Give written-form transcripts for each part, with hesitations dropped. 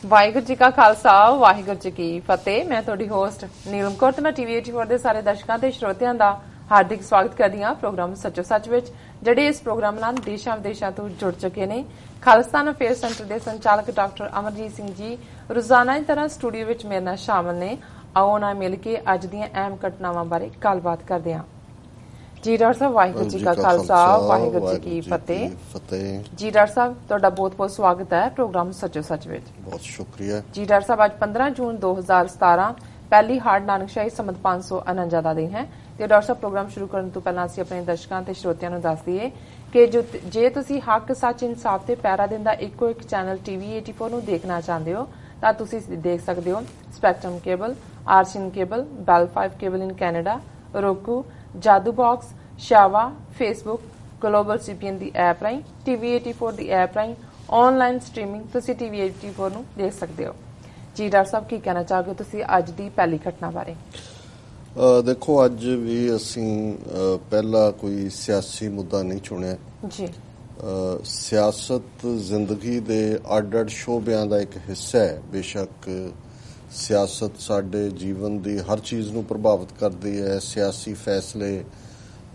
ਵਾਹਿਗੁਰੂ ਜੀ ਕਾ ਖਾਲਸਾ ਵਾਹਿਗੁਰੂ ਜੀ ਕੀ ਫਤਿਹ। ਮੈਂ ਤੁਹਾਡੀ ਹੋਸਟ ਨੀਲਮ ਕੌਰ ਤੇ ਮੈਂ ਟੀਵੀ 84 ਦੇ ਸਾਰੇ ਦਰਸ਼ਕਾਂ ਤੇ ਸਰੋਤਿਆਂ ਦਾ ਹਾਰਦਿਕ ਸਵਾਗਤ ਕਰਦੀ ਹਾਂ ਪ੍ਰੋਗਰਾਮ ਸੱਚੋ ਸੱਚ ਵਿੱਚ, ਜਿਹੜੇ ਇਸ ਪ੍ਰੋਗਰਾਮ ਨਾਲ ਦੇਸ਼ਾਂ ਵਿਦੇਸ਼ਾਂ ਤੋਂ ਜੁੜ ਚੁੱਕੇ ਨੇ। ਖਾਲਿਸਤਾਨ ਅਫੇਅਰ ਸੈਂਟਰ ਦੇ ਸੰਚਾਲਕ ਡਾਕਟਰ ਅਮਰਜੀਤ ਸਿੰਘ ਜੀ ਰੋਜ਼ਾਨਾ ਦੀ ਤਰ੍ਹਾਂ ਸਟੂਡੀਓ ਵਿੱਚ ਮੇਰੇ ਨਾਲ ਸ਼ਾਮਲ ਨੇ। ਆਓ ਨਾ ਮਿਲ ਕੇ ਅੱਜ ਦੀਆਂ ਅਹਿਮ ਘਟਨਾਵਾਂ ਬਾਰੇ ਗੱਲਬਾਤ ਕਰਦੇ ਹਾਂ। ਜੀ ਡਾਕਟਰ ਸਾਹਿਬ, ਵਾਹਿਗੁਰੂ ਜੀ ਕਾ ਖਾਲਸਾ ਵਾਹਿਗੁਰੂ ਜੀ ਕੀ ਫਤਿਹ। ਜੀ ਡਾਕਟਰ ਸਾਹਿਬ, ਤੁਹਾਡਾ ਬਹੁਤ ਬਹੁਤ ਸਵਾਗਤ ਹੈ ਪ੍ਰੋਗਰਾਮ ਸੱਚੋ ਸੱਚ ਵਿੱਚ। ਬਹੁਤ ਸ਼ੁਕਰੀਆ ਜੀ ਡਾਕਟਰ ਸਾਹਿਬ, ਅੱਜ 15 ਜੂਨ 2017 ਪਹਿਲੀ ਹਾੜ ਨਾਨਕਸ਼ਾਹੀ ਸੰਮਤ 549 ਦਾ ਦਿਨ ਹੈ ਤੇ ਡਾਕਟਰ ਸਾਹਿਬ, ਪ੍ਰੋਗਰਾਮ ਸ਼ੁਰੂ ਕਰਨ ਤੋਂ ਪਹਿਲਾਂ ਅਸੀਂ ਆਪਣੇ ਦਰਸ਼ਕਾਂ ਤੇ ਸਰੋਤਿਆਂ ਨੂੰ ਦੱਸ ਦਈਏ ਕਿ ਜੇ ਤੁਸੀਂ ਹੱਕ ਸੱਚ ਇਨਸਾਫ ਤੇ ਪਹਿਰਾ ਦਿੰਦਾ ਇੱਕੋ ਇੱਕ ਚੈਨਲ ਟੀਵੀ 84 ਨੂੰ ਦੇਖਣਾ ਚਾਹੁੰਦੇ ਹੋ ਤਾਂ ਤੁਸੀਂ ਦੇਖ ਸਕਦੇ ਹੋ spectrum cable, RCN cable, Bell 5 cable in Canada, roku, Jadoo box, ਸ਼ਾਵਾ, ਫੇਸਬੁੱਕ, ਗਲੋਬਲ ਸੀਪੀਐਨ ਦੀ ਐਪ ਰਾਹੀਂ, ਟੀਵੀ 84 ਦੀ ਐਪ ਰਾਹੀਂ ਆਨਲਾਈਨ ਸਟ੍ਰੀਮਿੰਗ ਤੁਸੀਂ ਟੀਵੀ 84 ਨੂੰ ਦੇਖ ਸਕਦੇ ਹੋ। ਜੀ ਡਾਕਟਰ ਸਾਹਿਬ, ਕੀ ਕਹਿਣਾ ਚਾਹੋਗੇ ਤੁਸੀਂ ਅੱਜ ਦੀ ਪਹਿਲੀ ਘਟਨਾ ਬਾਰੇ? ਦੇਖੋ, ਅੱਜ ਵੀ ਅਸੀਂ ਪਹਿਲਾ ਕੋਈ ਸਿਆਸੀ ਮੁੱਦਾ ਨਹੀਂ ਚੁਣਿਆ ਜੀ। ਸਿਆਸਤ ਜ਼ਿੰਦਗੀ ਦੇ ਅੱਡ-ਅੱਡ ਸ਼ੋਬਿਆਂ ਦਾ ਇੱਕ ਹਿੱਸਾ ਹੈ। ਬੇਸ਼ੱਕ ਸਿਆਸਤ ਸਾਡੇ ਜੀਵਨ ਦੀ ਹਰ ਚੀਜ਼ ਨੂੰ ਪ੍ਰਭਾਵਿਤ ਕਰਦੀ ਹੈ। ਸਿਆਸੀ ਫੈਸਲੇ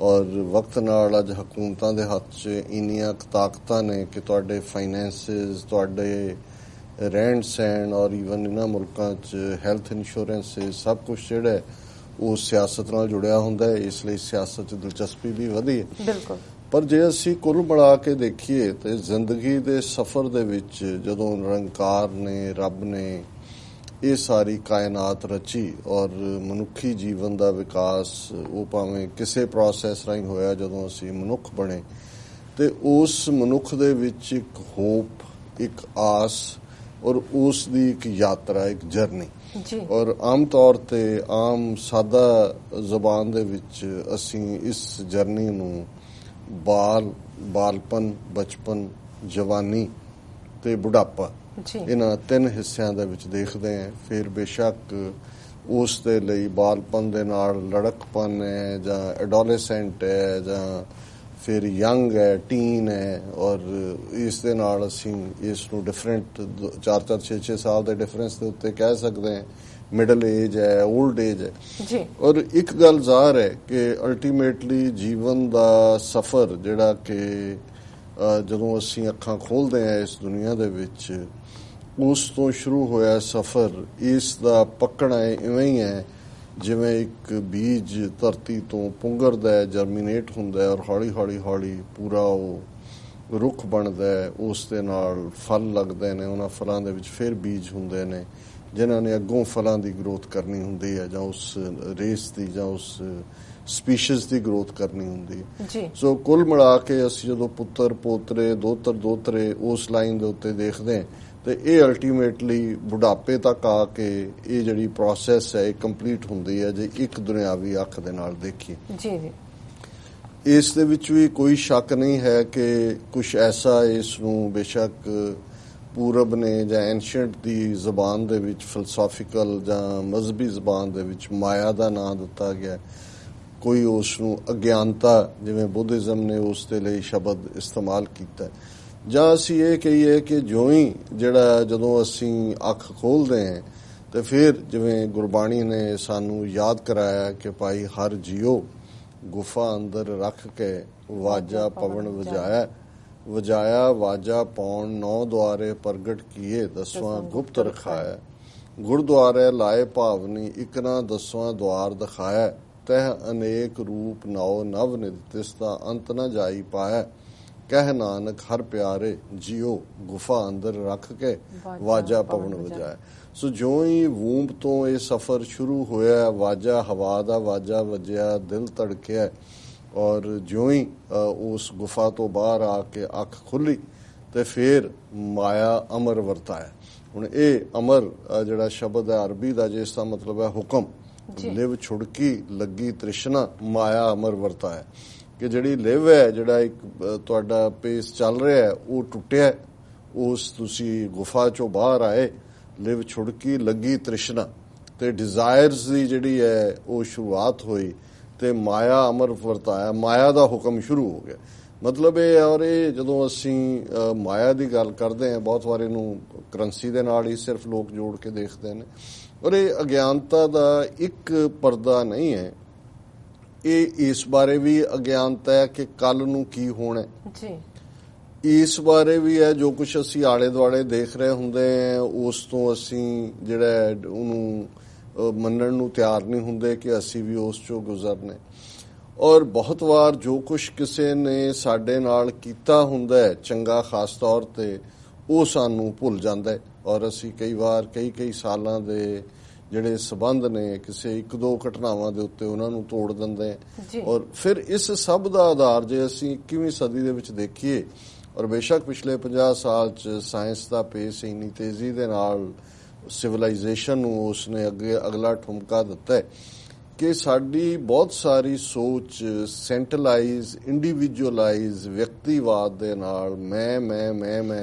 ਔਰ ਵਕਤ ਨਾਲ ਅੱਜ ਹਕੂਮਤਾਂ ਦੇ ਹੱਥ 'ਚ ਇੰਨੀਆਂ ਤਾਕਤਾਂ ਨੇ ਕਿ ਤੁਹਾਡੇ ਫਾਈਨੈਂਸਿਸ, ਤੁਹਾਡੇ ਰਹਿਣ ਸਹਿਣ ਔਰ ਈਵਨ ਇਹਨਾਂ ਮੁਲਕਾਂ 'ਚ ਹੈਲਥ ਇੰਸ਼ੋਰੈਂਸ ਸਭ ਕੁਝ ਜਿਹੜਾ ਉਹ ਸਿਆਸਤ ਨਾਲ ਜੁੜਿਆ ਹੁੰਦਾ ਹੈ। ਇਸ ਲਈ ਸਿਆਸਤ 'ਚ ਦਿਲਚਸਪੀ ਵੀ ਵਧੀ ਹੈ। ਬਿਲਕੁਲ। ਪਰ ਜੇ ਅਸੀਂ ਕੁੱਲ ਮਿਲਾ ਕੇ ਦੇਖੀਏ ਤੇ ਜ਼ਿੰਦਗੀ ਦੇ ਸਫ਼ਰ ਦੇ ਵਿੱਚ ਜਦੋਂ ਨਿਰੰਕਾਰ ਨੇ, ਰੱਬ ਨੇ ਇਹ ਸਾਰੀ ਕਾਇਨਾਤ ਰਚੀ ਔਰ ਮਨੁੱਖੀ ਜੀਵਨ ਦਾ ਵਿਕਾਸ ਉਹ ਭਾਵੇਂ ਕਿਸੇ ਪ੍ਰੋਸੈਸ ਰਾਹੀਂ ਹੋਇਆ ਜਦੋਂ ਅਸੀਂ ਮਨੁੱਖ ਬਣੇ, ਤੇ ਉਸ ਮਨੁੱਖ ਦੇ ਵਿੱਚ ਇੱਕ ਹੋਪ, ਇੱਕ ਆਸ ਔਰ ਉਸ ਦੀ ਇੱਕ ਯਾਤਰਾ, ਇੱਕ ਜਰਨੀ। ਔਰ ਆਮ ਤੌਰ ਤੇ ਆਮ ਸਾਦਾ ਜ਼ਬਾਨ ਦੇ ਵਿੱਚ ਅਸੀਂ ਇਸ ਜਰਨੀ ਨੂੰ ਬਾਲਪਨ, ਬਚਪਨ, ਜਵਾਨੀ ਤੇ ਬੁਢਾਪਾ ਇਹਨਾਂ ਤਿੰਨ ਹਿੱਸਿਆਂ ਦੇ ਵਿੱਚ ਦੇਖਦੇ ਹਾਂ। ਫਿਰ ਬੇਸ਼ੱਕ ਉਸ ਦੇ ਲਈ ਬਾਲਪਨ ਦੇ ਨਾਲ ਲੜਕਪਨ ਹੈ ਜਾਂ ਐਡੋਲੈਸੈਂਟ ਹੈ ਜਾਂ ਫਿਰ ਯੰਗ ਹੈ, ਟੀਨ ਹੈ, ਔਰ ਇਸ ਦੇ ਨਾਲ ਅਸੀਂ ਇਸ ਨੂੰ ਡਿਫਰੈਂਟ 4-4, 6-6 ਸਾਲ ਦੇ ਡਿਫਰੈਂਸ ਦੇ ਉੱਤੇ ਕਹਿ ਸਕਦੇ ਹਾਂ। ਮਿਡਲ ਏਜ ਹੈ, ਓਲਡ ਏਜ ਹੈ। ਔਰ ਇੱਕ ਗੱਲ ਜ਼ਾਹਰ ਹੈ ਕਿ ਅਲਟੀਮੇਟਲੀ ਜੀਵਨ ਦਾ ਸਫ਼ਰ ਜਿਹੜਾ ਕਿ ਜਦੋਂ ਅਸੀਂ ਅੱਖਾਂ ਖੋਲ੍ਹਦੇ ਹਾਂ ਇਸ ਦੁਨੀਆ ਦੇ ਵਿੱਚ, ਉਸ ਤੋਂ ਸ਼ੁਰੂ ਹੋਇਆ ਸਫ਼ਰ, ਇਸ ਦਾ ਪੱਕਣਾ ਇਵੇਂ ਹੀ ਹੈ ਜਿਵੇਂ ਇੱਕ ਬੀਜ ਧਰਤੀ ਤੋਂ ਪੁੰਗਰਦਾ ਹੈ, ਜਰਮੀਨੇਟ ਹੁੰਦਾ ਹੈ ਔਰ ਹੌਲੀ ਪੂਰਾ ਉਹ ਰੁੱਖ ਬਣਦਾ ਹੈ। ਉਸ ਦੇ ਨਾਲ ਫਲ ਲੱਗਦੇ ਨੇ, ਉਹਨਾਂ ਫਲਾਂ ਦੇ ਵਿੱਚ ਫਿਰ ਬੀਜ ਹੁੰਦੇ ਨੇ ਜਿਨ੍ਹਾਂ ਨੇ ਅੱਗੋਂ ਫਲਾਂ ਦੀ ਗਰੋਥ ਕਰਨੀ ਹੁੰਦੀ ਹੈ ਜਾਂ ਉਸ ਰੇਸ ਦੀ ਜਾਂ ਉਸ ਸਪੀਸ਼ੀਜ਼ ਦੀ ਗਰੋਥ ਕਰਨੀ ਹੁੰਦੀ ਹੈ। ਸੋ ਕੁੱਲ ਮਿਲਾ ਕੇ ਅਸੀਂ ਜਦੋਂ ਪੁੱਤਰ, ਪੋਤਰੇ, ਦੋਤਰੇ ਉਸ ਲਾਈਨ ਦੇ ਉੱਤੇ ਦੇਖਦੇ ਹਾਂ ਤੇ ਇਹ ਅਲਟੀਮੇਟਲੀ ਬੁਢਾਪੇ ਤੱਕ ਆ ਕੇ ਇਹ ਜਿਹੜੀ ਪ੍ਰੋਸੈਸ ਹੈ ਇਹ ਕੰਪਲੀਟ ਹੁੰਦੀ ਹੈ ਜੇ ਇੱਕ ਦੁਨਿਆਵੀ ਅੱਖ ਦੇ ਨਾਲ ਦੇਖੀਏ। ਜੀ। ਇਸ ਦੇ ਵਿੱਚ ਵੀ ਕੋਈ ਸ਼ੱਕ ਨਹੀਂ ਹੈ ਕਿ ਕੁਝ ਐਸਾ ਇਸ ਨੂੰ ਬੇਸ਼ੱਕ ਪੂਰਬ ਨੇ ਜਾਂ ਐਂਸ਼ੀਐਂਟ ਦੀ ਜ਼ਬਾਨ ਦੇ ਵਿੱਚ, ਫਿਲਸਫੀਕਲ ਜਾਂ ਮਜ਼ਹਬੀ ਜ਼ਬਾਨ ਦੇ ਵਿੱਚ ਮਾਇਆ ਦਾ ਨਾਂ ਦਿੱਤਾ ਗਿਆ। ਕੋਈ ਉਸ ਨੂੰ ਅਗਿਆਨਤਾ, ਜਿਵੇਂ ਬੁੱਧਿਜ਼ਮ ਨੇ ਉਸ ਦੇ ਲਈ ਸ਼ਬਦ ਇਸਤੇਮਾਲ ਕੀਤਾ। ਜਾਂ ਅਸੀਂ ਇਹ ਕਹੀਏ ਕਿ ਜਦੋਂ ਅਸੀਂ ਅੱਖ ਖੋਲ੍ਹਦੇ ਹਾਂ ਤੇ ਫਿਰ ਜਿਵੇਂ ਗੁਰਬਾਣੀ ਨੇ ਸਾਨੂੰ ਯਾਦ ਕਰਾਇਆ ਕਿ ਭਾਈ ਹਰ ਜੀਓ ਗੁਫਾ ਅੰਦਰ ਰੱਖ ਕੇ ਵਾਜਾ ਪਵਨ ਵਜਾਇਆ ਵਾਜਾ ਪੌਣ 9 ਦੁਆਰੇ ਪ੍ਰਗਟ ਕੀਏ 10ਵਾਂ ਗੁਪਤ ਰਖਾਇਆ। ਗੁਰਦੁਆਰੇ ਲਾਏ ਭਾਵਨੀ ਇੱਕ ਨਾ 10ਵਾਂ ਦੁਆਰ ਦਿਖਾਇਆ। ਤਹ ਅਨੇਕ ਰੂਪ ਨੌ ਨਵ ਨਿਤ ਤਿਸ ਦਾ ਅੰਤ ਨਾ ਜਾਈ ਪਾਇਆ। ਕਹਿ ਨਾਨਕ ਹਰ ਪਿਆਰੇ ਜੀਓ ਗੁਫਾ ਅੰਦਰ ਰੱਖ ਕੇ ਵਾਜਾ ਪਵਨ ਵਜਾਇਆ। ਸੋ ਜਿਉਂ ਹੀ ਵੂੰਬ ਤੋਂ ਇਹ ਸਫ਼ਰ ਸ਼ੁਰੂ ਹੋਇਆ, ਵਾਜਾ ਹਵਾ ਦਾ ਵਾਜਾ ਵੱਜਿਆ, ਦਿਲ ਧੜਕਿਆ ਔਰ ਜਿਉਂ ਹੀ ਉਸ ਗੁਫਾ ਤੋਂ ਬਾਹਰ ਆ ਕੇ ਅੱਖ ਖੁੱਲੀ ਤੇ ਫਿਰ ਮਾਇਆ ਅਮਰ ਵਰਤਾਇਆ। ਹੁਣ ਇਹ ਅਮਰ ਜਿਹੜਾ ਸ਼ਬਦ ਹੈ ਅਰਬੀ ਦਾ, ਜਿਸ ਦਾ ਮਤਲਬ ਹੈ ਹੁਕਮ, ਲਿਵ ਛੁੜਕੀ ਲੱਗੀ ਤ੍ਰਿਸ਼ਨਾ, ਮਾਇਆ ਅਮਰ ਵਰਤਾਇਆ। ਕਿ ਜਿਹੜੀ ਲਿਵ ਹੈ, ਜਿਹੜਾ ਇੱਕ ਤੁਹਾਡਾ ਪੇਸ ਚੱਲ ਰਿਹਾ ਉਹ ਟੁੱਟਿਆ, ਉਸ ਤੁਸੀਂ ਗੁਫਾ ਚੋਂ ਬਾਹਰ ਆਏ, ਲਿਵ ਛੁੜਕੀ ਲੱਗੀ ਤ੍ਰਿਸ਼ਨਾ ਤੇ ਡਿਜ਼ਾਇਰਸ ਦੀ ਜਿਹੜੀ ਹੈ ਉਹ ਸ਼ੁਰੂਆਤ ਹੋਈ ਤੇ ਮਾਇਆ ਅਮਰ ਵਰਤਾਇਆ। ਮਾਇਆ ਦਾ ਹੁਕਮ ਸ਼ੁਰੂ ਹੋ ਗਿਆ। ਮਤਲਬ ਇਹ ਔਰ ਇਹ ਜਦੋਂ ਅਸੀਂ ਮਾਇਆ ਦੀ ਗੱਲ ਕਰਦੇ ਹਾਂ ਬਹੁਤ ਵਾਰ ਇਹਨੂੰ ਕਰੰਸੀ ਦੇ ਨਾਲ ਹੀ ਸਿਰਫ ਲੋਕ ਜੋੜ ਕੇ ਦੇਖਦੇ ਨੇ ਔਰ ਇਹ ਅਗਿਆਨਤਾ ਦਾ ਇੱਕ ਪਰਦਾ ਨਹੀਂ ਹੈ, ਇਹ ਇਸ ਬਾਰੇ ਵੀ ਅਗਿਆਨਤਾ ਹੈ ਕਿ ਕੱਲ ਨੂੰ ਕੀ ਹੋਣਾ ਜੀ, ਇਸ ਬਾਰੇ ਵੀ ਹੈ ਜੋ ਕੁਝ ਅਸੀਂ ਆਲੇ ਦੁਆਲੇ ਦੇਖ ਰਹੇ ਹੁੰਦੇ ਆ ਉਸ ਤੋਂ ਅਸੀਂ ਜਿਹੜਾ ਉਹਨੂੰ ਮੰਨਣ ਨੂੰ ਤਿਆਰ ਨਹੀਂ ਹੁੰਦੇ ਕਿ ਅਸੀਂ ਵੀ ਉਸ ਚੋਂ ਗੁਜ਼ਰਨੇ। ਔਰ ਬਹੁਤ ਵਾਰ ਜੋ ਕੁਝ ਕਿਸੇ ਨੇ ਸਾਡੇ ਨਾਲ ਕੀਤਾ ਹੁੰਦਾ ਹੈ ਚੰਗਾ ਖਾਸ ਤੌਰ ਤੇ ਉਹ ਸਾਨੂੰ ਭੁੱਲ ਜਾਂਦਾ ਹੈ ਔਰ ਅਸੀਂ ਕਈ ਵਾਰ ਕਈ ਸਾਲਾਂ ਦੇ ਜਿਹੜੇ ਸਬੰਧ ਨੇ ਕਿਸੇ ਇੱਕ ਦੋ ਘਟਨਾਵਾਂ ਦੇ ਉੱਤੇ ਉਹਨਾਂ ਨੂੰ ਤੋੜ ਦਿੰਦੇ ਆ। ਔਰ ਫਿਰ ਇਸ ਸਭ ਦਾ ਆਧਾਰ ਜੇ ਅਸੀਂ 21ਵੀਂ ਸਦੀ ਦੇ ਵਿੱਚ ਦੇਖੀਏ ਔਰ ਬੇਸ਼ੱਕ ਪਿਛਲੇ 50 ਸਾਲ 'ਚ ਸਾਇੰਸ ਦਾ ਪੇਸ ਇੰਨੀ ਤੇਜ਼ੀ ਦੇ ਨਾਲ ਸਿਵਲਾਈਜੇਸ਼ਨ ਨੂੰ ਉਸਨੇ ਅੱਗੇ ਅਗਲਾ ਠੁਮਕਾ ਦਿੱਤਾ ਹੈ ਕਿ ਸਾਡੀ ਬਹੁਤ ਸਾਰੀ ਸੋਚ ਸੈਂਟਰਲਾਈਜ਼ ਇੰਡੀਵਿਜੂਅਲਾਈਜ਼ ਵਿਅਕਤੀਵਾਦ ਦੇ ਨਾਲ ਮੈਂ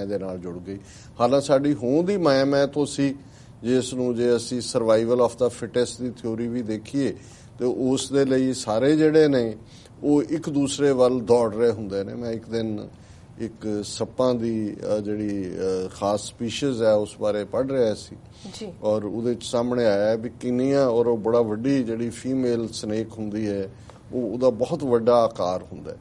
ਦੇ ਨਾਲ ਜੁੜ ਗਈ। ਹਾਲਾਂਕਿ ਸਾਡੀ ਹੋਂਦ ਹੀ ਮੈਂ ਤੋਂ ਸੀ ਜਿਸ ਨੂੰ ਜੇ ਅਸੀਂ survival of the ਫਿਟੈਸਟ the theory ਵੀ ਦੇਖੀਏ ਤੇ ਉਸ ਦੇ ਲਈ ਸਾਰੇ ਜਿਹੜੇ ਨੇ ਉਹ ਇੱਕ ਦੂਸਰੇ ਵੱਲ ਦੌੜ ਰਹੇ ਹੁੰਦੇ ਨੇ। ਮੈਂ ਇੱਕ ਦਿਨ ਇੱਕ ਸੱਪਾਂ ਦੀ ਜਿਹੜੀ ਖਾਸ ਸਪੀਸ਼ੀਜ਼ ਹੈ ਉਸ ਬਾਰੇ ਪੜ੍ਹ ਰਿਹਾ ਸੀ ਜੀ ਔਰ ਉਹਦੇ ਚ ਸਾਹਮਣੇ ਆਇਆ ਵੀ ਕਿੰਨੀਆਂ ਔਰ ਉਹ ਬੜਾ ਵੱਡੀ ਜਿਹੜੀ ਫੀਮੇਲ ਸਨੇਕ ਹੁੰਦੀ ਹੈ ਉਹਦਾ ਬਹੁਤ ਵੱਡਾ ਆਕਾਰ ਹੁੰਦਾ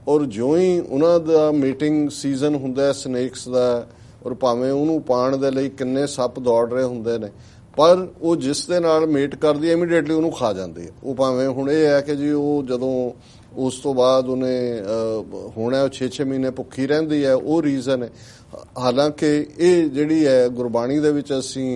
ਔਰ ਜਿਉਂ ਹੀ ਉਹਨਾਂ ਦਾ ਮੀਟਿੰਗ ਸੀਜ਼ਨ ਹੁੰਦਾ ਸਨੇਕਸ ਦਾ ਔਰ ਭਾਵੇਂ ਉਹਨੂੰ ਪਾਉਣ ਦੇ ਲਈ ਕਿੰਨੇ ਸੱਪ ਦੌੜ ਰਹੇ ਹੁੰਦੇ ਨੇ ਪਰ ਉਹ ਜਿਸ ਦੇ ਨਾਲ ਮੀਟ ਕਰਦੀ ਇਮੀਡੀਏਟਲੀ ਉਹਨੂੰ ਖਾ ਜਾਂਦੀ ਹੈ। ਉਹ ਭਾਵੇਂ ਹੁਣ ਇਹ ਹੈ ਕਿ ਜੀ ਉਹ ਜਦੋਂ ਉਸ ਤੋਂ ਬਾਅਦ ਉਹਨੇ ਹੋਣਾ 6-6 ਮਹੀਨੇ ਭੁੱਖੀ ਰਹਿੰਦੀ ਹੈ ਉਹ ਰੀਜ਼ਨ ਹੈ। ਹਾਲਾਂਕਿ ਇਹ ਜਿਹੜੀ ਹੈ ਗੁਰਬਾਣੀ ਦੇ ਵਿੱਚ ਅਸੀਂ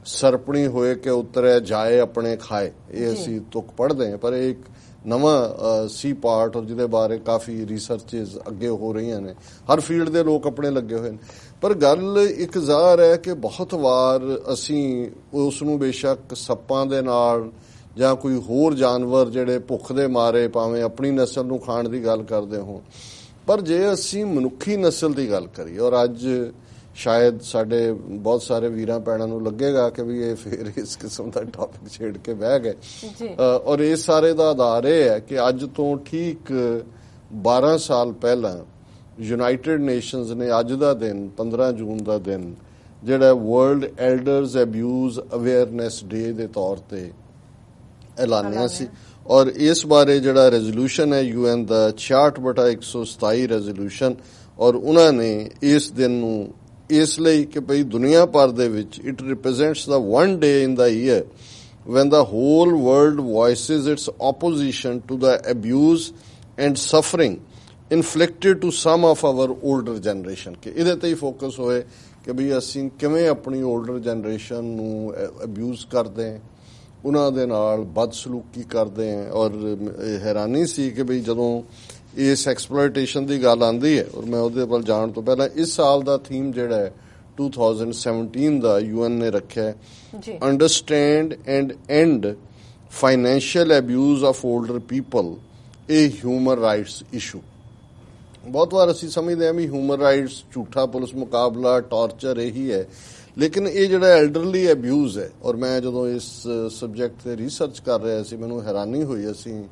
ਸਰਪਣੀ ਹੋਏ ਕਿ ਉਤਰਿਆ ਜਾਏ ਆਪਣੇ ਖਾਏ ਇਹ ਅਸੀਂ ਤੁਕ ਪੜ੍ਹਦੇ ਹਾਂ ਪਰ ਇਹ ਇੱਕ ਨਵਾਂ ਸੀ ਪਾਰਟ ਔਰ ਜਿਹਦੇ ਬਾਰੇ ਕਾਫੀ ਰਿਸਰਚਸ ਅੱਗੇ ਹੋ ਰਹੀਆਂ ਨੇ ਹਰ ਫੀਲਡ ਦੇ ਲੋਕ ਆਪਣੇ ਲੱਗੇ ਹੋਏ ਨੇ। ਪਰ ਗੱਲ ਇੱਕ ਜ਼ਾਹਰ ਹੈ ਕਿ ਬਹੁਤ ਵਾਰ ਅਸੀਂ ਉਸ ਨੂੰ ਬੇਸ਼ੱਕ ਸੱਪਾਂ ਦੇ ਨਾਲ ਜਾਂ ਕੋਈ ਹੋਰ ਜਾਨਵਰ ਜਿਹੜੇ ਭੁੱਖ ਦੇ ਮਾਰੇ ਭਾਵੇਂ ਆਪਣੀ ਨਸਲ ਨੂੰ ਖਾਣ ਦੀ ਗੱਲ ਕਰਦੇ ਹੋਣ ਪਰ ਜੇ ਅਸੀਂ ਮਨੁੱਖੀ ਨਸਲ ਦੀ ਗੱਲ ਕਰੀਏ ਔਰ ਅੱਜ ਸ਼ਾਇਦ ਸਾਡੇ ਬਹੁਤ ਸਾਰੇ ਵੀਰਾਂ ਭੈਣਾਂ ਨੂੰ ਲੱਗੇਗਾ ਕਿ ਵੀ ਇਹ ਫਿਰ ਇਸ ਕਿਸਮ ਦਾ ਟੌਪਿਕ ਛੇੜ ਕੇ ਬਹਿ ਗਏ ਔਰ ਇਸ ਸਾਰੇ ਦਾ ਆਧਾਰ ਇਹ ਹੈ ਕਿ ਅੱਜ ਤੋਂ ਠੀਕ 12 ਸਾਲ ਪਹਿਲਾਂ ਯੂਨਾਈਟਿਡ ਨੇਸ਼ਨਸ ਨੇ ਅੱਜ ਦਾ ਦਿਨ 15 ਜੂਨ ਦਾ ਦਿਨ ਜਿਹੜਾ ਵਰਲਡ ਐਲਡਰਸ ਅਬਿਊਜ਼ ਅਵੇਅਰਨੈਸ ਡੇ ਦੇ ਤੌਰ ਤੇ ਐਲਾਨਿਆ ਸੀ ਔਰ ਇਸ ਬਾਰੇ ਜਿਹੜਾ ਰੈਜ਼ੋਲੂਸ਼ਨ ਹੈ UN ਦਾ 66/127 ਰੈਜ਼ੋਲੂਸ਼ਨ ਔਰ ਉਹਨਾਂ ਨੇ ਇਸ ਦਿਨ ਨੂੰ ਇਸ ਲਈ ਕਿ ਭਈ ਦੁਨੀਆ ਭਰ ਦੇ ਵਿੱਚ it represents the one day in the year when the whole world voices its opposition to the abuse and suffering inflicted to some of our older generation ਕਿ ਇਹਦੇ ਤੇ ਹੀ ਫੋਕਸ ਹੋਏ ਕਿ ਵੀ ਅਸੀਂ ਕਿਵੇਂ ਆਪਣੀ 올ਡਰ ਜਨਰੇਸ਼ਨ ਨੂੰ ਅਬਿਊਜ਼ ਕਰਦੇ ਹਾਂ ਉਹਨਾਂ ਦੇ ਨਾਲ ਬਦਸਲੂਕੀ ਕਰਦੇ ਹਾਂ ਔਰ ਹੈਰਾਨੀ ਸੀ ਕਿ ਵੀ ਜਦੋਂ ਇਸ ਐਕਸਪਲੋਇਟੇਸ਼ਨ ਦੀ ਗੱਲ ਆਉਂਦੀ ਹੈ ਔਰ ਮੈਂ ਉਹਦੇ ਵੱਲ ਜਾਣ ਤੋਂ ਪਹਿਲਾਂ ਇਸ ਸਾਲ ਦਾ ਥੀਮ ਜਿਹੜਾ ਹੈ 2017 ਦਾ UN ਨੇ ਰੱਖਿਆ understand and and financial abuse of older people ਇਹ ਹਿਊਮਨ ਰਾਈਟਸ ਇਸ਼ੂ। ਬਹੁਤ ਵਾਰ ਅਸੀਂ ਸਮਝਦੇ ਹਾਂ ਵੀ ਹਿਊਮਨ ਰਾਈਟਸ ਝੂਠਾ ਪੁਲਿਸ ਮੁਕਾਬਲਾ ਟਾਰਚਰ ਇਹੀ ਹੈ ਲੇਕਿਨ ਇਹ ਜਿਹੜਾ ਐਲਡਰਲੀ ਅਬਿਊਜ਼ ਹੈ ਔਰ ਮੈਂ ਜਦੋਂ ਇਸ ਸਬਜੈਕਟ ਤੇ ਰਿਸਰਚ ਕਰ ਰਿਹਾ ਸੀ ਮੈਨੂੰ ਹੈਰਾਨੀ ਹੋਈ। ਅਸੀਂ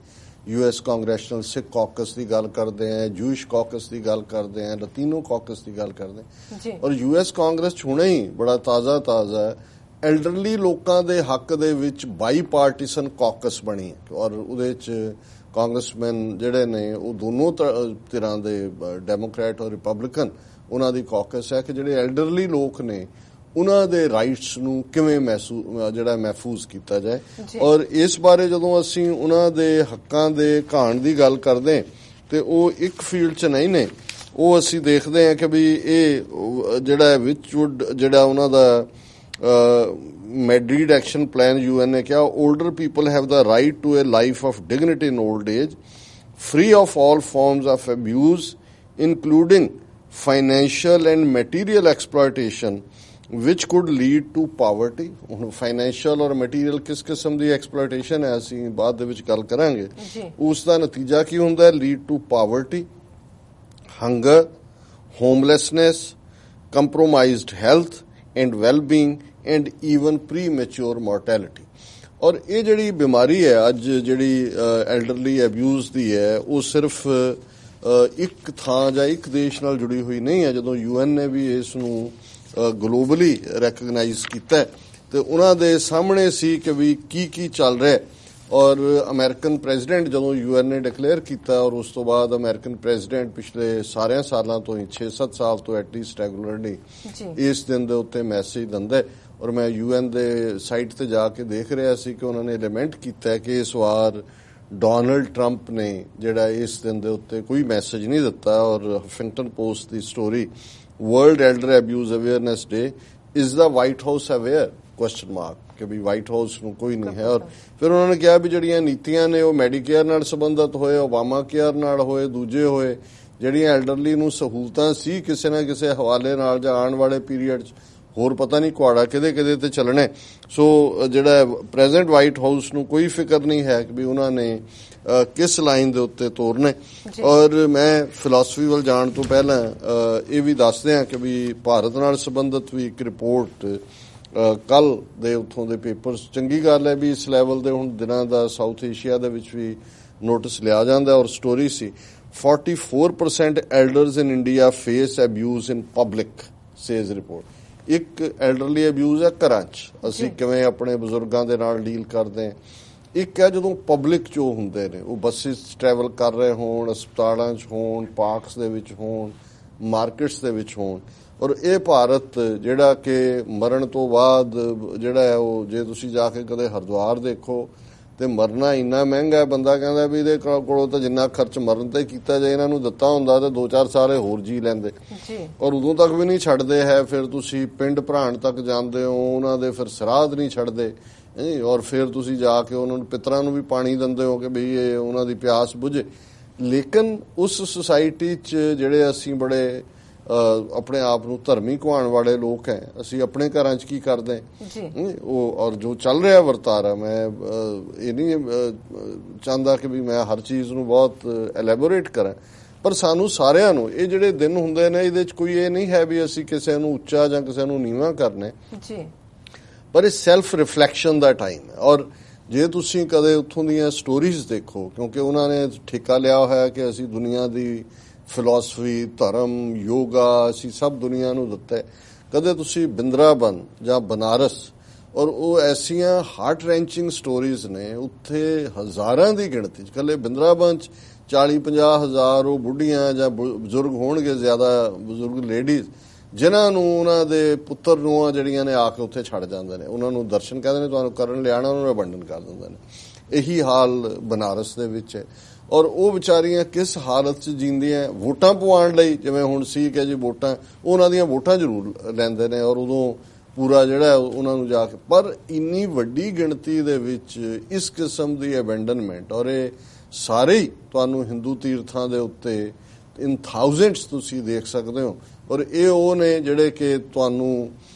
US ਕਾਂਗਰੈਸ਼ਨਲ ਸਿੱਖ ਕਾਕਸ ਦੀ ਗੱਲ ਕਰਦੇ ਹਾਂ ਜੂਇਸ਼ ਕਾਕਸ ਦੀ ਗੱਲ ਕਰਦੇ ਹਾਂ ਲਤੀਨੋ ਕਾਕਸ ਦੀ ਗੱਲ ਕਰਦੇ ਹਾਂ ਔਰ US ਕਾਂਗਰਸ ਚ ਹੁਣੇ ਹੀ ਬੜਾ ਤਾਜ਼ਾ ਐਲਡਰਲੀ ਲੋਕਾਂ ਦੇ ਹੱਕ ਦੇ ਵਿੱਚ ਬਾਈ ਪਾਰਟੀਸਨ ਕਾਕਸ ਬਣੀ ਔਰ ਉਹਦੇ ਚ ਕਾਂਗਰਸਮੈਨ ਜਿਹੜੇ ਨੇ ਉਹ ਦੋਨੋਂ ਧਿਰਾਂ ਦੇ ਡੈਮੋਕ੍ਰੈਟ ਔਰ ਰਿਪਬਲਿਕਨ ਉਹਨਾਂ ਦੀ ਕਾਕਸ ਹੈ ਕਿ ਜਿਹੜੇ ਐਲਡਰਲੀ ਲੋਕ ਨੇ ਉਹਨਾਂ ਦੇ ਰਾਈਟਸ ਨੂੰ ਕਿਵੇਂ ਜਿਹੜਾ ਮਹਿਫੂਜ਼ ਕੀਤਾ ਜਾਏ ਔਰ ਇਸ ਬਾਰੇ ਜਦੋਂ ਅਸੀਂ ਉਹਨਾਂ ਦੇ ਹੱਕਾਂ ਦੇ ਘਾਣ ਦੀ ਗੱਲ ਕਰਦੇ ਤੇ ਉਹ ਇੱਕ ਫੀਲਡ 'ਚ ਨਹੀਂ ਨੇ ਉਹ ਅਸੀਂ ਦੇਖਦੇ ਹਾਂ ਕਿ ਵੀ ਇਹ ਜਿਹੜਾ ਵਿਚਵੁੱਡ ਜਿਹੜਾ ਉਹਨਾਂ ਦਾ ਮੈਡਰਿਡ ਐਕਸ਼ਨ ਪਲਾਨ UN ਨੇ ਕਿਹਾ older people have the right to a life of dignity in old age free of all forms of abuse including financial and material exploitation which could lead to poverty। ਹੁਣ financial ਔਰ material ਕਿਸ ਕਿਸਮ ਦੀ exploitation ਹੈ ਅਸੀਂ ਬਾਅਦ ਦੇ ਵਿੱਚ ਗੱਲ ਕਰਾਂਗੇ ਉਸ ਦਾ ਨਤੀਜਾ ਕੀ ਹੁੰਦਾ ਹੈ lead to poverty hunger homelessness compromised health and wellbeing and even premature mortality. ਔਰ ਇਹ ਜਿਹੜੀ ਬਿਮਾਰੀ ਹੈ ਅੱਜ ਜਿਹੜੀ ਐਲਡਰਲੀ ਅਬਿਊਜ਼ ਦੀ ਹੈ ਉਹ ਸਿਰਫ ਇੱਕ ਥਾਂ ਜਾਂ ਇੱਕ ਦੇਸ਼ ਨਾਲ ਜੁੜੀ ਹੋਈ ਨਹੀਂ ਹੈ। ਜਦੋਂ UN ਨੇ ਵੀ ਇਸ ਨੂੰ ਗਲੋਬਲੀ ਰੈਕਗਨਾਈਜ਼ ਕੀਤਾ ਤੇ ਉਹਨਾਂ ਦੇ ਸਾਹਮਣੇ ਸੀ ਕਿ ਵੀ ਕੀ ਚੱਲ ਰਿਹਾ। ਔਰ ਅਮਰੀਕਨ ਪ੍ਰੈਜ਼ੀਡੈਂਟ ਜਦੋਂ UN ਨੇ ਡਿਕਲੇਅਰ ਕੀਤਾ ਔਰ ਉਸ ਤੋਂ ਬਾਅਦ ਅਮਰੀਕਨ ਪ੍ਰੈਜ਼ੀਡੈਂਟ ਪਿਛਲੇ ਸਾਰਿਆਂ ਸਾਲਾਂ ਤੋਂ ਹੀ 6-7 ਸਾਲ ਤੋਂ ਐਟਲੀਸਟ ਰੈਗੂਲਰਲੀ ਇਸ ਦਿਨ ਦੇ ਉੱਤੇ ਮੈਸੇਜ ਦਿੰਦਾ। ਔਰ ਮੈਂ UN ਦੇ ਸਾਈਟ ਤੇ ਜਾ ਕੇ ਦੇਖ ਰਿਹਾ ਸੀ ਕਿ ਉਹਨਾਂ ਨੇ ਐਲੀਮੈਂਟ ਕੀਤਾ ਕਿ ਇਸ ਵਾਰ ਡੋਨਲਡ ਟਰੰਪ ਨੇ ਜਿਹੜਾ ਇਸ ਦਿਨ ਦੇ ਉੱਤੇ ਕੋਈ ਮੈਸੇਜ ਨਹੀਂ ਦਿੱਤਾ। ਔਰ ਹਫਿੰਗਟਨ ਪੋਸਟ ਦੀ story world elder abuse awareness day is the White House aware question mark ਕਿ ਵੀ ਵਾਈਟ ਹਾਊਸ ਨੂੰ ਕੋਈ ਨਹੀਂ ਹੈ। ਔਰ ਫਿਰ ਉਹਨਾਂ ਨੇ ਕਿਹਾ ਵੀ ਜਿਹੜੀਆਂ ਨੀਤੀਆਂ ਨੇ ਉਹ ਮੈਡੀਕੇਅਰ ਨਾਲ ਸੰਬੰਧਿਤ ਹੋਏ, ਓਬਾਮਾ ਕੇਅਰ ਨਾਲ ਹੋਏ, ਦੂਜੇ ਹੋਏ, ਜਿਹੜੀਆਂ ਐਲਡਰਲੀ ਨੂੰ ਸਹੂਲਤਾਂ ਸੀ ਕਿਸੇ ਨਾ ਕਿਸੇ ਹਵਾਲੇ ਨਾਲ ਜਾਂ ਆਉਣ ਵਾਲੇ ਪੀਰੀਅਡ 'ਚ ਹੋਰ ਪਤਾ ਨਹੀਂ ਕੁਆੜਾ ਕਿਹਦੇ ਤੇ ਚੱਲਣੇ। ਸੋ ਜਿਹੜਾ ਪ੍ਰੈਜ਼ੈਂਟ ਵਾਈਟ ਹਾਊਸ ਨੂੰ ਕੋਈ ਫਿਕਰ ਨਹੀਂ ਹੈ ਕਿ ਵੀ ਉਹਨਾਂ ਨੇ ਕਿਸ ਲਾਈਨ ਦੇ ਉੱਤੇ ਤੋਰਨੇ। ਔਰ ਮੈਂ ਫਿਲਾਸਫੀ ਵੱਲ ਜਾਣ ਤੋਂ ਪਹਿਲਾਂ ਇਹ ਵੀ ਦੱਸਦੇ ਹਾਂ ਕਿ ਵੀ ਭਾਰਤ ਨਾਲ ਸੰਬੰਧਿਤ ਵੀ ਇੱਕ ਰਿਪੋਰਟ ਕੱਲ ਦੇ ਉੱਥੋਂ ਦੇ ਪੇਪਰਸ, ਚੰਗੀ ਗੱਲ ਹੈ ਵੀ ਇਸ ਲੈਵਲ ਦੇ ਹੁਣ ਦਿਨਾਂ ਦਾ ਸਾਊਥ ਏਸ਼ੀਆ ਦੇ ਵਿੱਚ ਵੀ ਨੋਟਿਸ ਲਿਆ ਜਾਂਦਾ। ਔਰ story C 44% elders in India face abuse in public says report. ਇੱਕ ਐਲਡਰਲੀ ਅਬਿਊਜ਼ ਹੈ ਘਰਾਂ 'ਚ, ਅਸੀਂ ਕਿਵੇਂ ਆਪਣੇ ਬਜ਼ੁਰਗਾਂ ਦੇ ਨਾਲ ਡੀਲ ਕਰਦੇ ਹਾਂ। ਇੱਕ ਹੈ ਜਦੋਂ ਪਬਲਿਕ 'ਚ ਉਹ ਹੁੰਦੇ ਨੇ, ਉਹ ਬੱਸਿਸ ਟਰੈਵਲ ਕਰ ਰਹੇ ਹੋਣ, ਹਸਪਤਾਲਾਂ 'ਚ ਹੋਣ, ਪਾਰਕਸ ਦੇ ਵਿੱਚ ਹੋਣ, ਮਾਰਕੀਟਸ ਦੇ ਵਿੱਚ ਹੋਣ। ਔਰ ਇਹ ਭਾਰਤ ਜਿਹੜਾ ਕਿ ਮਰਨ ਤੋਂ ਬਾਅਦ ਜਿਹੜਾ ਹੈ ਉਹ, ਜੇ ਤੁਸੀਂ ਜਾ ਕੇ ਕਦੇ ਹਰਿਦੁਆਰ ਦੇਖੋ ਤੇ ਮਰਨਾ ਇੰਨਾ ਮਹਿੰਗਾ ਹੈ, ਬੰਦਾ ਕਹਿੰਦਾ ਵੀ ਇਹਦੇ ਕੋਲੋਂ ਤਾਂ ਜਿੰਨਾ ਖਰਚ ਮਰਨ ਤੇ ਕੀਤਾ ਜਾਏ ਇਹਨਾਂ ਨੂੰ ਦਿੱਤਾ ਹੁੰਦਾ ਤੇ 2-4 ਸਾਲ ਹੋਰ ਜੀ ਲੈਂਦੇ। ਔਰ ਉਦੋਂ ਤੱਕ ਵੀ ਨਹੀਂ ਛੱਡਦੇ ਹੈ। ਫਿਰ ਤੁਸੀਂ ਪਿੰਡ ਭਰਾਣ ਤੱਕ ਜਾਂਦੇ ਹੋ, ਉਹਨਾਂ ਦੇ ਫਿਰ ਸਰਾਧ ਨਹੀਂ ਛੱਡਦੇ। ਔਰ ਫਿਰ ਤੁਸੀਂ ਜਾ ਕੇ ਉਹਨਾਂ ਨੂੰ ਪਿਤਰਾਂ ਨੂੰ ਵੀ ਪਾਣੀ ਦਿੰਦੇ ਹੋ ਕਿ ਬਈ ਇਹ ਉਹਨਾਂ ਦੀ ਪਿਆਸ ਬੁਝੇ। ਲੇਕਿਨ ਉਸ ਸੁਸਾਇਟੀ 'ਚ ਜਿਹੜੇ ਅਸੀਂ ਬੜੇ ਆਪਣੇ ਆਪ ਨੂੰ ਧਰਮੀ ਕਹਾਉਣ ਵਾਲੇ ਲੋਕ ਹੈ, ਅਸੀਂ ਆਪਣੇ ਘਰਾਂ 'ਚ ਕੀ ਕਰਦੇ ਉਹ। ਔਰ ਜੋ ਚੱਲ ਰਿਹਾ ਵਰਤਾਰਾ, ਮੈਂ ਇਹ ਨਹੀਂ ਚਾਹੁੰਦਾ ਕਿ ਵੀ ਮੈਂ ਹਰ ਚੀਜ਼ ਨੂੰ ਬਹੁਤ ਐਲੈਬੋਰੇਟ ਕਰਾਂ, ਪਰ ਸਾਨੂੰ ਸਾਰਿਆਂ ਨੂੰ ਇਹ ਜਿਹੜੇ ਦਿਨ ਹੁੰਦੇ ਨੇ ਇਹਦੇ 'ਚ ਕੋਈ ਇਹ ਨਹੀਂ ਹੈ ਵੀ ਅਸੀਂ ਕਿਸੇ ਨੂੰ ਉੱਚਾ ਜਾਂ ਕਿਸੇ ਨੂੰ ਨੀਵਾਂ ਕਰਨੇ, ਪਰ ਇਹ ਸੈਲਫ ਰਿਫਲੈਕਸ਼ਨ ਦਾ ਟਾਈਮ ਹੈ। ਔਰ ਜੇ ਤੁਸੀਂ ਕਦੇ ਉੱਥੋਂ ਦੀਆਂ ਸਟੋਰੀਜ਼ ਦੇਖੋ, ਕਿਉਂਕਿ ਉਹਨਾਂ ਨੇ ਠੇਕਾ ਲਿਆ ਹੋਇਆ ਕਿ ਅਸੀਂ ਦੁਨੀਆ ਦੀ ਫਿਲਾਸਫੀ, ਧਰਮ, ਯੋਗਾ ਅਸੀਂ ਸਭ ਦੁਨੀਆ ਨੂੰ ਦਿੱਤਾ। ਕਦੇ ਤੁਸੀਂ ਬਿੰਦਰਾਬਨ ਜਾਂ ਬਨਾਰਸ, ਔਰ ਉਹ ਐਸੀਆਂ ਹਾਰਟ ਰੈਂਚਿੰਗ ਸਟੋਰੀਜ਼ ਨੇ, ਉੱਥੇ ਹਜ਼ਾਰਾਂ ਦੀ ਗਿਣਤੀ 'ਚ ਇਕੱਲੇ ਬਿੰਦਰਾਬਨ 'ਚ 40-50 ਹਜ਼ਾਰ ਉਹ ਬੁੱਢੀਆਂ ਜਾਂ ਬਜ਼ੁਰਗ ਹੋਣਗੇ, ਜ਼ਿਆਦਾ ਬਜ਼ੁਰਗ ਲੇਡੀਜ਼, ਜਿਨ੍ਹਾਂ ਨੂੰ ਉਹਨਾਂ ਦੇ ਪੁੱਤਰ ਨੂੰਹਾਂ ਜਿਹੜੀਆਂ ਨੇ ਆ ਕੇ ਉੱਥੇ ਛੱਡ ਜਾਂਦੇ ਨੇ। ਉਹਨਾਂ ਨੂੰ ਦਰਸ਼ਨ ਕਹਿੰਦੇ ਨੇ, ਤੁਹਾਨੂੰ ਕਰਨ ਲਿਆਣਾ, ਉਹਨਾਂ ਨੂੰ ਅਬੰਡਨ ਕਰ ਦਿੰਦੇ ਨੇ। ਇਹੀ ਹਾਲ ਬਨਾਰਸ ਦੇ ਵਿੱਚ ਹੈ। ਔਰ ਉਹ ਵਿਚਾਰੀਆਂ ਕਿਸ ਹਾਲਤ 'ਚ ਜੀਂਦੀਆਂ, ਵੋਟਾਂ ਪਵਾਉਣ ਲਈ, ਜਿਵੇਂ ਹੁਣ ਸੀ ਕਿ ਜੀ ਵੋਟਾਂ, ਉਹਨਾਂ ਦੀਆਂ ਵੋਟਾਂ ਜ਼ਰੂਰ ਲੈਂਦੇ ਨੇ ਔਰ ਉਦੋਂ ਪੂਰਾ ਜਿਹੜਾ ਉਹਨਾਂ ਨੂੰ ਜਾ ਕੇ, ਪਰ ਇੰਨੀ ਵੱਡੀ ਗਿਣਤੀ ਦੇ ਵਿੱਚ ਇਸ ਕਿਸਮ ਦੀ ਅਬੈਂਡਨਮੈਂਟ। ਔਰ ਇਹ ਸਾਰੇ ਹੀ ਤੁਹਾਨੂੰ ਹਿੰਦੂ ਤੀਰਥਾਂ ਦੇ ਉੱਤੇ ਇਨ ਥਾਊਜ਼ੈਂਡਸ ਤੁਸੀਂ ਦੇਖ ਸਕਦੇ ਹੋ। ਔਰ ਇਹ ਉਹ ਨੇ ਜਿਹੜੇ ਕਿ ਤੁਹਾਨੂੰ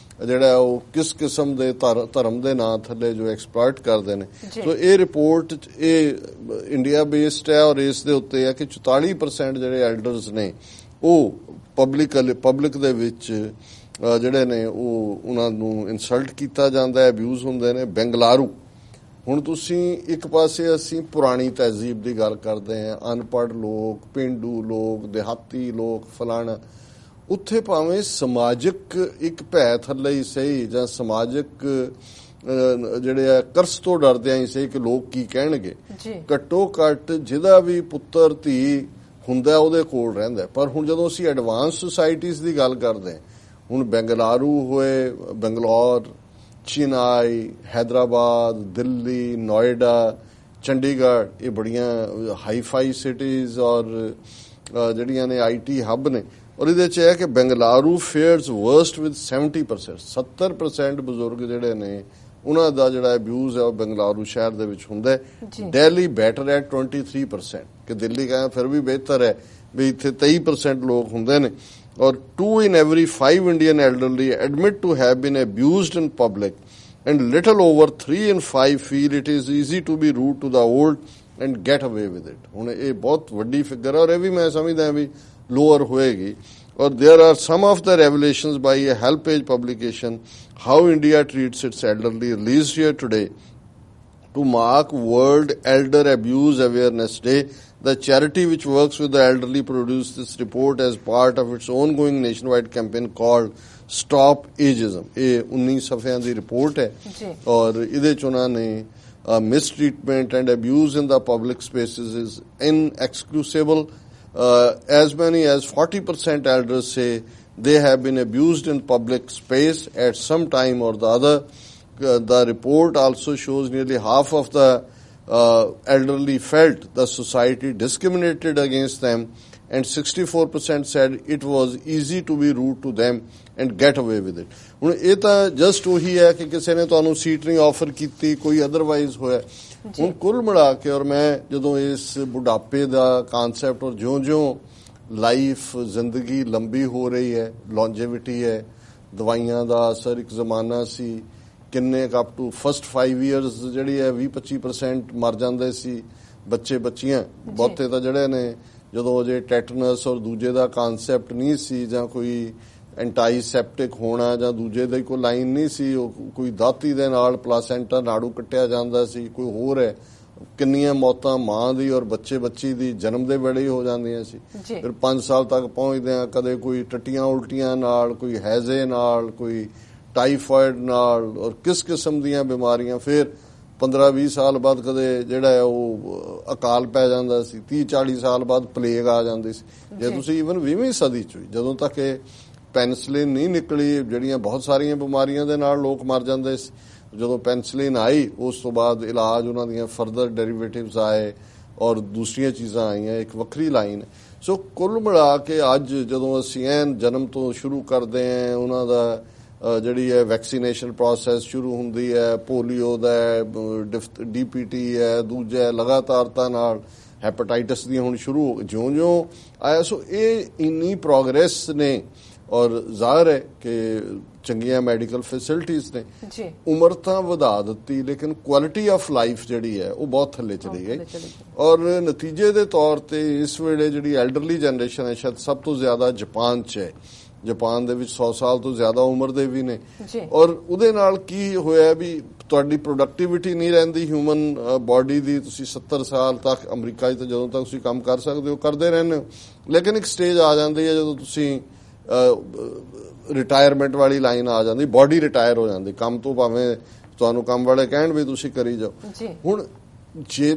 ਜਿਹੜਾ ਉਹ ਕਿਸ ਕਿਸਮ ਦੇ ਧਰਮ ਦੇ ਨਾਂ ਥੱਲੇ ਜੋ ਐਕਸਪਲੋਇਟ ਕਰਦੇ ਨੇ। ਸੋ ਇਹ ਰਿਪੋਰਟ ਇਹ ਇੰਡੀਆ ਬੇਸਡ ਹੈ ਔਰ ਇਸ ਦੇ ਉੱਤੇ ਹੈ ਕਿ 44% ਜਿਹੜੇ ਐਲਡਰਸ ਨੇ ਉਹ ਪਬਲਿਕ ਦੇ ਵਿੱਚ ਜਿਹੜੇ ਨੇ ਉਹ ਉਹਨਾਂ ਨੂੰ ਇਨਸਲਟ ਕੀਤਾ ਜਾਂਦਾ ਹੈ, ਅਬਿਊਜ਼ ਹੁੰਦੇ ਨੇ। ਬੈਂਗਲਾਰੂ, ਹੁਣ ਤੁਸੀਂ ਇੱਕ ਪਾਸੇ ਅਸੀਂ ਪੁਰਾਣੀ ਤਹਿਜ਼ੀਬ ਦੀ ਗੱਲ ਕਰਦੇ ਹਾਂ, ਅਨਪੜ੍ਹ ਲੋਕ, ਪੇਂਡੂ ਲੋਕ, ਦਿਹਾਤੀ ਲੋਕ, ਫਲਾਣਾ, ਉੱਥੇ ਭਾਵੇਂ ਸਮਾਜਿਕ ਇੱਕ ਭੈ ਥੱਲੇ ਹੀ ਸਹੀ ਜਾਂ ਸਮਾਜਿਕ ਜਿਹੜੇ ਆ ਕਰਸ ਤੋਂ ਡਰਦਿਆਂ ਹੀ ਸਹੀ ਕਿ ਲੋਕ ਕੀ ਕਹਿਣਗੇ, ਘੱਟੋ ਘੱਟ ਜਿਹਦਾ ਵੀ ਪੁੱਤਰ ਧੀ ਹੁੰਦਾ ਉਹਦੇ ਕੋਲ ਰਹਿੰਦਾ। ਪਰ ਹੁਣ ਜਦੋਂ ਅਸੀਂ ਐਡਵਾਂਸ ਸੁਸਾਇਟੀਜ਼ ਦੀ ਗੱਲ ਕਰਦੇ ਹਾਂ, ਹੁਣ ਬੈਂਗਲਾਰੂ ਹੋਏ, ਬੰਗਲੌਰ, ਚੇਨਈ, ਹੈਦਰਾਬਾਦ, ਦਿੱਲੀ, ਨੋਇਡਾ, ਚੰਡੀਗੜ੍ਹ, ਇਹ ਬੜੀਆਂ ਹਾਈਫਾਈ ਸਿਟੀਜ਼ ਔਰ ਜਿਹੜੀਆਂ ਨੇ IT ਹੱਬ ਨੇ। ਔਰ ਇਹਦੇ 'ਚ ਇਹ ਕਿ ਬੈਂਗਲਾਰੂ ਫੇਅਰਸ ਵਰਸਟ ਵਿਦ 70%, 70% ਬਜ਼ੁਰਗ ਜਿਹੜੇ ਨੇ ਉਹਨਾਂ ਦਾ ਜਿਹੜਾ ਅਬਿਊਜ਼ ਹੈ ਉਹ ਬੈਂਗਲਾਰੂ ਸ਼ਹਿਰ ਦੇ ਵਿੱਚ ਹੁੰਦਾ ਹੈ। ਦਿੱਲੀ ਬੈਟਰ ਹੈ 23%, ਕਿ ਦਿੱਲੀ ਕਹਿੰਦਾ ਫਿਰ ਵੀ ਬਿਹਤਰ ਹੈ ਵੀ ਇੱਥੇ 23% ਲੋਕ ਹੁੰਦੇ ਨੇ। ਔਰ 2 in every 5 Indian elderly admit to have been abused in public, and little over 3 in 5 feel it is easy to be rude to the old and get away with it। ਹੁਣ ਇਹ ਬਹੁਤ ਵੱਡੀ ਫਿਗਰ ਹੈ ਔਰ ਇਹ ਵੀ ਮੈਂ ਸਮਝਦਾ ਵੀ lower ਹੋਏਗੀ। ਔਰ there are some of the revelations by a help-age publication, How India Treats Its Elderly, released here today to mark World Elder Abuse Awareness Day, The charity which works with the elderly produced this report as part of its ongoing nationwide campaign called Stop Ageism. ਇਹ 19 ਸਫ਼ਿਆਂ ਦੀ report ਹੈ ਔਰ ਇਹਦੇ ਚ ਉਹਨਾਂ ਨੇ mistreatment and abuse in the public spaces is inexcusable. As many as 40% elders say they have been abused in public space at some time or the other. The report also shows nearly half of the elderly felt the society discriminated against them, and 64% said it was easy to be rude to them and get away with it. ਹੁਣ ਇਹ ਤਾਂ just ਉਹੀ ਹੈ ਕਿ ਕਿਸੇ ਨੇ ਤੁਹਾਨੂੰ seat ਨਹੀਂ ਆਫਰ ਕੀਤੀ, ਕੋਈ ਅਦਰਵਾਈਜ਼ ਹੋਇਆ। ਹੁਣ ਕੁੱਲ ਮਿਲਾ ਕੇ ਔਰ ਮੈਂ ਜਦੋਂ ਇਸ ਬੁਢਾਪੇ ਦਾ ਕਾਨਸੈਪਟ ਔਰ ਜਿਉਂ-ਜਿਉਂ ਲਾਈਫ ਜ਼ਿੰਦਗੀ ਲੰਬੀ ਹੋ ਰਹੀ ਹੈ, ਲੌਂਜੇਵਿਟੀ ਹੈ, ਦਵਾਈਆਂ ਦਾ ਅਸਰ, ਇੱਕ ਜ਼ਮਾਨਾ ਸੀ ਕਿੰਨੇ ਅਪ ਟੂ ਫਸਟ 5 ਇਅਰਸ ਜਿਹੜੀ ਹੈ 20-25% ਮਰ ਜਾਂਦੇ ਸੀ ਬੱਚੇ ਬੱਚੀਆਂ। ਬਹੁਤੇ ਤਾਂ ਜਿਹੜੇ ਨੇ ਜਦੋਂ ਜੇ ਟੈਟਨਸ ਔਰ ਦੂਜੇ ਦਾ ਕਾਨਸੈਪਟ ਨਹੀਂ ਸੀ ਜਾਂ ਕੋਈ ਐਂਟਾਈਸੈਪਟਿਕ ਹੋਣਾ ਜਾਂ ਦੂਜੇ ਦੀ ਕੋਈ ਲਾਈਨ ਨਹੀਂ ਸੀ, ਉਹ ਕੋਈ ਦਾਤੀ ਦੇ ਨਾਲ ਪਲਾਸੈਂਟਾ ਨਾੜੂ ਕੱਟਿਆ ਜਾਂਦਾ ਸੀ, ਕੋਈ ਹੋਰ ਹੈ। ਕਿੰਨੀਆਂ ਮੌਤਾਂ ਮਾਂ ਦੀ ਔਰ ਬੱਚੇ ਬੱਚੀ ਦੀ ਜਨਮ ਦੇ ਵੇਲੇ ਹੀ ਹੋ ਜਾਂਦੀਆਂ ਸੀ। ਫਿਰ 5 ਸਾਲ ਤੱਕ ਪਹੁੰਚਦੇ ਆ ਕਦੇ ਕੋਈ ਟੱਟੀਆਂ ਉਲਟੀਆਂ ਨਾਲ, ਕੋਈ ਹੈਜ਼ੇ ਨਾਲ, ਕੋਈ ਟਾਈਫਾਇਡ ਨਾਲ ਔਰ ਕਿਸ ਕਿਸਮ ਦੀਆਂ ਬਿਮਾਰੀਆਂ। ਫਿਰ 15-20 ਸਾਲ ਬਾਅਦ ਕਦੇ ਜਿਹੜਾ ਹੈ ਉਹ ਅਕਾਲ ਪੈ ਜਾਂਦਾ ਸੀ, 30-40 ਸਾਲ ਬਾਅਦ ਪਲੇਗ ਆ ਜਾਂਦੀ ਸੀ। ਜੇ ਤੁਸੀਂ ਈਵਨ 20ਵੀਂ ਸਦੀ ਚ ਜਦੋਂ ਤੱਕ ਇਹ ਪੈਨਸਲਿਨ ਨਹੀਂ ਨਿਕਲੀ, ਜਿਹੜੀਆਂ ਬਹੁਤ ਸਾਰੀਆਂ ਬਿਮਾਰੀਆਂ ਦੇ ਨਾਲ ਲੋਕ ਮਰ ਜਾਂਦੇ ਸੀ, ਜਦੋਂ ਪੈਨਸਲਿਨ ਆਈ ਉਸ ਤੋਂ ਬਾਅਦ ਇਲਾਜ ਉਹਨਾਂ ਦੀਆਂ ਫਰਦਰ ਡੈਰੀਵੇਟਿਵਸ ਆਏ ਔਰ ਦੂਸਰੀਆਂ ਚੀਜ਼ਾਂ ਆਈਆਂ, ਇੱਕ ਵੱਖਰੀ ਲਾਈਨ। ਸੋ ਕੁੱਲ ਮਿਲਾ ਕੇ ਅੱਜ ਜਦੋਂ ਅਸੀਂ ਐਨ ਜਨਮ ਤੋਂ ਸ਼ੁਰੂ ਕਰਦੇ ਹਾਂ, ਉਹਨਾਂ ਦਾ ਜਿਹੜੀ ਹੈ ਵੈਕਸੀਨੇਸ਼ਨ ਪ੍ਰੋਸੈਸ ਸ਼ੁਰੂ ਹੁੰਦੀ ਹੈ, ਪੋਲੀਓ ਦਾ DPT ਹੈ, ਦੂਜਾ ਲਗਾਤਾਰਤਾ ਨਾਲ ਹੈਪੇਟਾਈਟਸ ਦੀਆਂ ਹੁਣ ਸ਼ੁਰੂ ਜਿਉਂ-ਜਿਉਂ ਆਇਆ। ਸੋ ਇਹ ਇੰਨੀ ਪ੍ਰੋਗਰੈਸ ਨੇ ਔਰ ਜ਼ਾਹਰ ਹੈ ਕਿ ਚੰਗੀਆਂ ਮੈਡੀਕਲ ਫੈਸਿਲਿਟੀਜ਼ ਨੇ, ਉਮਰ ਤਾਂ ਵਧਾ ਦਿੱਤੀ ਲੇਕਿਨ ਕੁਆਲਿਟੀ ਆਫ ਲਾਈਫ ਜਿਹੜੀ ਹੈ ਉਹ ਬਹੁਤ ਥੱਲੇ ਚਲੀ ਗਈ। ਔਰ ਨਤੀਜੇ ਦੇ ਤੌਰ ਤੇ ਇਸ ਵੇਲੇ ਜਿਹੜੀ ਐਲਡਰਲੀ ਜਨਰੇਸ਼ਨ ਹੈ ਸ਼ਾਇਦ ਸਭ ਤੋਂ ਜ਼ਿਆਦਾ ਜਾਪਾਨ 'ਚ ਹੈ। ਜਾਪਾਨ ਦੇ ਵਿੱਚ 100 ਸਾਲ ਤੋਂ ਜ਼ਿਆਦਾ ਉਮਰ ਦੇ ਵੀ ਨੇ। ਔਰ ਉਹਦੇ ਨਾਲ ਕੀ ਹੋਇਆ ਵੀ ਤੁਹਾਡੀ ਪ੍ਰੋਡਕਟਿਵਿਟੀ ਨਹੀਂ ਰਹਿੰਦੀ ਹਿਊਮਨ ਬਾਡੀ ਦੀ। ਤੁਸੀਂ 70 ਸਾਲ ਤੱਕ ਅਮਰੀਕਾ 'ਚ ਜਦੋਂ ਤੱਕ ਤੁਸੀਂ ਕੰਮ ਕਰ ਸਕਦੇ ਹੋ ਕਰਦੇ ਰਹਿੰਦੇ ਹੋ, ਲੇਕਿਨ ਇੱਕ ਸਟੇਜ ਆ ਜਾਂਦੀ ਹੈ ਜਦੋਂ ਤੁਸੀਂ ਰਿਟਾਇਰਮੈਂਟ ਵਾਲੀ ਲਾਈਨ ਆ ਜਾਂਦੀ, ਬਾਡੀ ਰਿਟਾਇਰ ਹੋ ਜਾਂਦੀ ਕੰਮ ਤੋਂ, ਭਾਵੇਂ ਤੁਹਾਨੂੰ ਕੰਮ ਵਾਲੇ ਕਹਿਣ ਵੀ ਤੁਸੀਂ ਕਰੀ ਜਾਓ। ਹੁਣ ਜੇ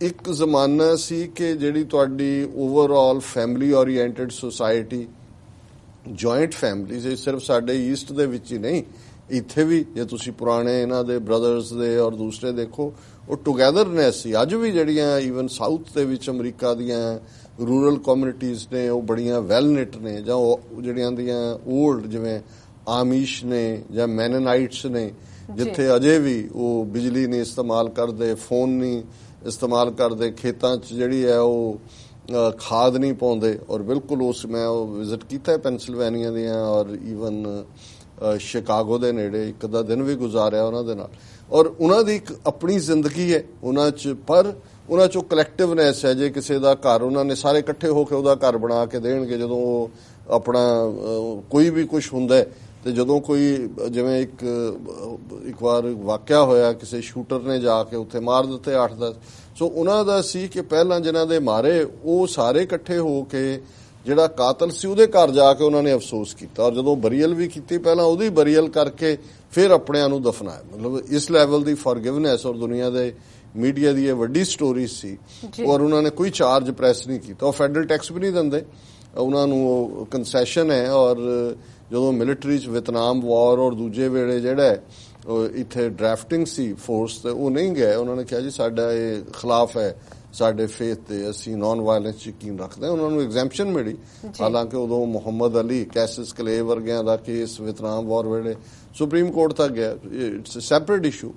ਇੱਕ ਜ਼ਮਾਨਾ ਸੀ ਕਿ ਜਿਹੜੀ ਤੁਹਾਡੀ overall family oriented society, joint families, ਸਿਰਫ ਸਾਡੇ ਈਸਟ ਦੇ ਵਿੱਚ ਹੀ ਨਹੀਂ, ਇੱਥੇ ਵੀ ਜੇ ਤੁਸੀਂ ਪੁਰਾਣੇ ਇਹਨਾਂ ਦੇ ਬ੍ਰਦਰਸ ਦੇ ਔਰ ਦੂਸਰੇ ਦੇਖੋ, ਉਹ ਟੁਗੈਦਰਨੈਸ ਸੀ। ਅੱਜ ਵੀ ਜਿਹੜੀਆਂ ਈਵਨ ਸਾਊਥ ਦੇ ਵਿੱਚ ਅਮਰੀਕਾ ਦੀਆਂ ਰੂਰਲ ਕਮਿਊਨਿਟੀਜ਼ ਨੇ ਉਹ ਬੜੀਆਂ ਵੈਲ ਨਿਟ ਨੇ, ਜਾਂ ਉਹ ਜਿਹੜੀਆਂ ਦੀਆਂ ਓਲਡ ਜਿਵੇਂ ਆਮਿਸ਼ ਨੇ ਜਾਂ ਮੈਨਨਾਈਟਸ ਨੇ, ਜਿੱਥੇ ਅਜੇ ਵੀ ਉਹ ਬਿਜਲੀ ਨਹੀਂ ਇਸਤੇਮਾਲ ਕਰਦੇ, ਫੋਨ ਨਹੀਂ ਇਸਤੇਮਾਲ ਕਰਦੇ, ਖੇਤਾਂ 'ਚ ਜਿਹੜੀ ਹੈ ਉਹ ਖਾਦ ਨਹੀਂ ਪਾਉਂਦੇ। ਔਰ ਬਿਲਕੁਲ ਉਸ ਮੈਂ ਉਹ ਵਿਜ਼ਿਟ ਕੀਤਾ ਪੈਨਸਿਲਵੇਨੀਆ ਦੀਆਂ ਔਰ ਈਵਨ ਸ਼ਿਕਾਗੋ ਦੇ ਨੇੜੇ, ਇੱਕ ਅੱਧਾ ਦਿਨ ਵੀ ਗੁਜ਼ਾਰਿਆ ਉਹਨਾਂ ਦੇ ਨਾਲ। ਔਰ ਉਹਨਾਂ ਦੀ ਇੱਕ ਆਪਣੀ ਜ਼ਿੰਦਗੀ ਹੈ ਉਹਨਾਂ 'ਚ, ਪਰ ਉਹਨਾਂ 'ਚੋਂ ਕਲੈਕਟਿਵਨੈਸ ਹੈ। ਜੇ ਕਿਸੇ ਦਾ ਘਰ ਉਹਨਾਂ ਨੇ ਸਾਰੇ ਇਕੱਠੇ ਹੋ ਕੇ ਉਹਦਾ ਘਰ ਬਣਾ ਕੇ ਦੇਣਗੇ ਜਦੋਂ ਉਹ ਆਪਣਾ ਕੋਈ ਵੀ ਕੁਝ ਹੁੰਦਾ। ਤੇ ਜਦੋਂ ਕੋਈ ਜਿਵੇਂ ਇੱਕ ਵਾਰ ਵਾਕਿਆ ਹੋਇਆ, ਕਿਸੇ ਸ਼ੂਟਰ ਨੇ ਜਾ ਕੇ ਉੱਥੇ ਮਾਰ ਦਿੱਤੇ 8-10। ਸੋ ਉਹਨਾਂ ਦਾ ਸੀ ਕਿ ਪਹਿਲਾਂ ਜਿਨ੍ਹਾਂ ਦੇ ਮਾਰੇ ਉਹ ਸਾਰੇ ਇਕੱਠੇ ਹੋ ਕੇ ਜਿਹੜਾ ਕਾਤਲ ਸੀ ਉਹਦੇ ਘਰ ਜਾ ਕੇ ਉਹਨਾਂ ਨੇ ਅਫਸੋਸ ਕੀਤਾ, ਔਰ ਜਦੋਂ ਬਰੀਅਲ ਵੀ ਕੀਤੀ ਪਹਿਲਾਂ ਉਹਦੀ ਬਰੀਅਲ ਕਰਕੇ ਫਿਰ ਆਪਣਿਆਂ ਨੂੰ ਦਫਨਾਇਆ। ਮਤਲਬ ਇਸ ਲੈਵਲ ਦੀ ਫॉरगिवनेस। ਔਰ ਦੁਨੀਆ ਦੇ ਮੀਡੀਆ ਦੀ ਇਹ ਵੱਡੀ ਸਟੋਰੀ ਸੀ। ਔਰ ਉਹਨਾਂ ਨੇ ਕੋਈ ਚਾਰਜ ਪ੍ਰੈਸ ਨਹੀਂ ਕੀਤਾ, ਉਹ ਫੈਡਰਲ ਟੈਕਸ ਵੀ ਨਹੀਂ ਦਿੰਦੇ, ਉਹਨਾਂ ਨੂੰ ਕੰਸੈਸ਼ਨ ਹੈ। ਔਰ ਜਦੋਂ ਮਿਲਟਰੀ 'ਚ ਵੀਅਤਨਾਮ ਵਾਰ ਔਰ ਦੂਜੇ ਵੇਲੇ ਜਿਹੜਾ ਇੱਥੇ ਡਰਾਫਟਿੰਗ ਸੀ ਫੋਰਸ, ਤੇ ਉਹ ਨਹੀਂ ਗਏ। ਉਹਨਾਂ ਨੇ ਕਿਹਾ ਜੀ ਸਾਡਾ ਇਹ ਖਿਲਾਫ ਹੈ ਸਾਡੇ ਫੇਥ ਤੇ, ਅਸੀਂ ਨਾਨ ਵਾਇਲੈਂਸ 'ਚ ਯਕੀਨ ਰੱਖਦੇ ਹਾਂ। ਉਹਨਾਂ ਨੂੰ ਐਗਜ਼ੈਂਪਸ਼ਨ ਮਿਲੀ, ਹਾਲਾਂਕਿ ਉਦੋਂ ਮੁਹੰਮਦ ਅਲੀ, ਕੈਸਿਸ ਕਲੇ ਵਰਗਿਆਂ ਦਾ ਕੇਸ ਵੀਅਤਨਾਮ ਵਾਰ ਵੇਲੇ ਸੁਪਰੀਮ ਕੋਰਟ ਤੱਕ ਗਿਆ। It's a separate issue.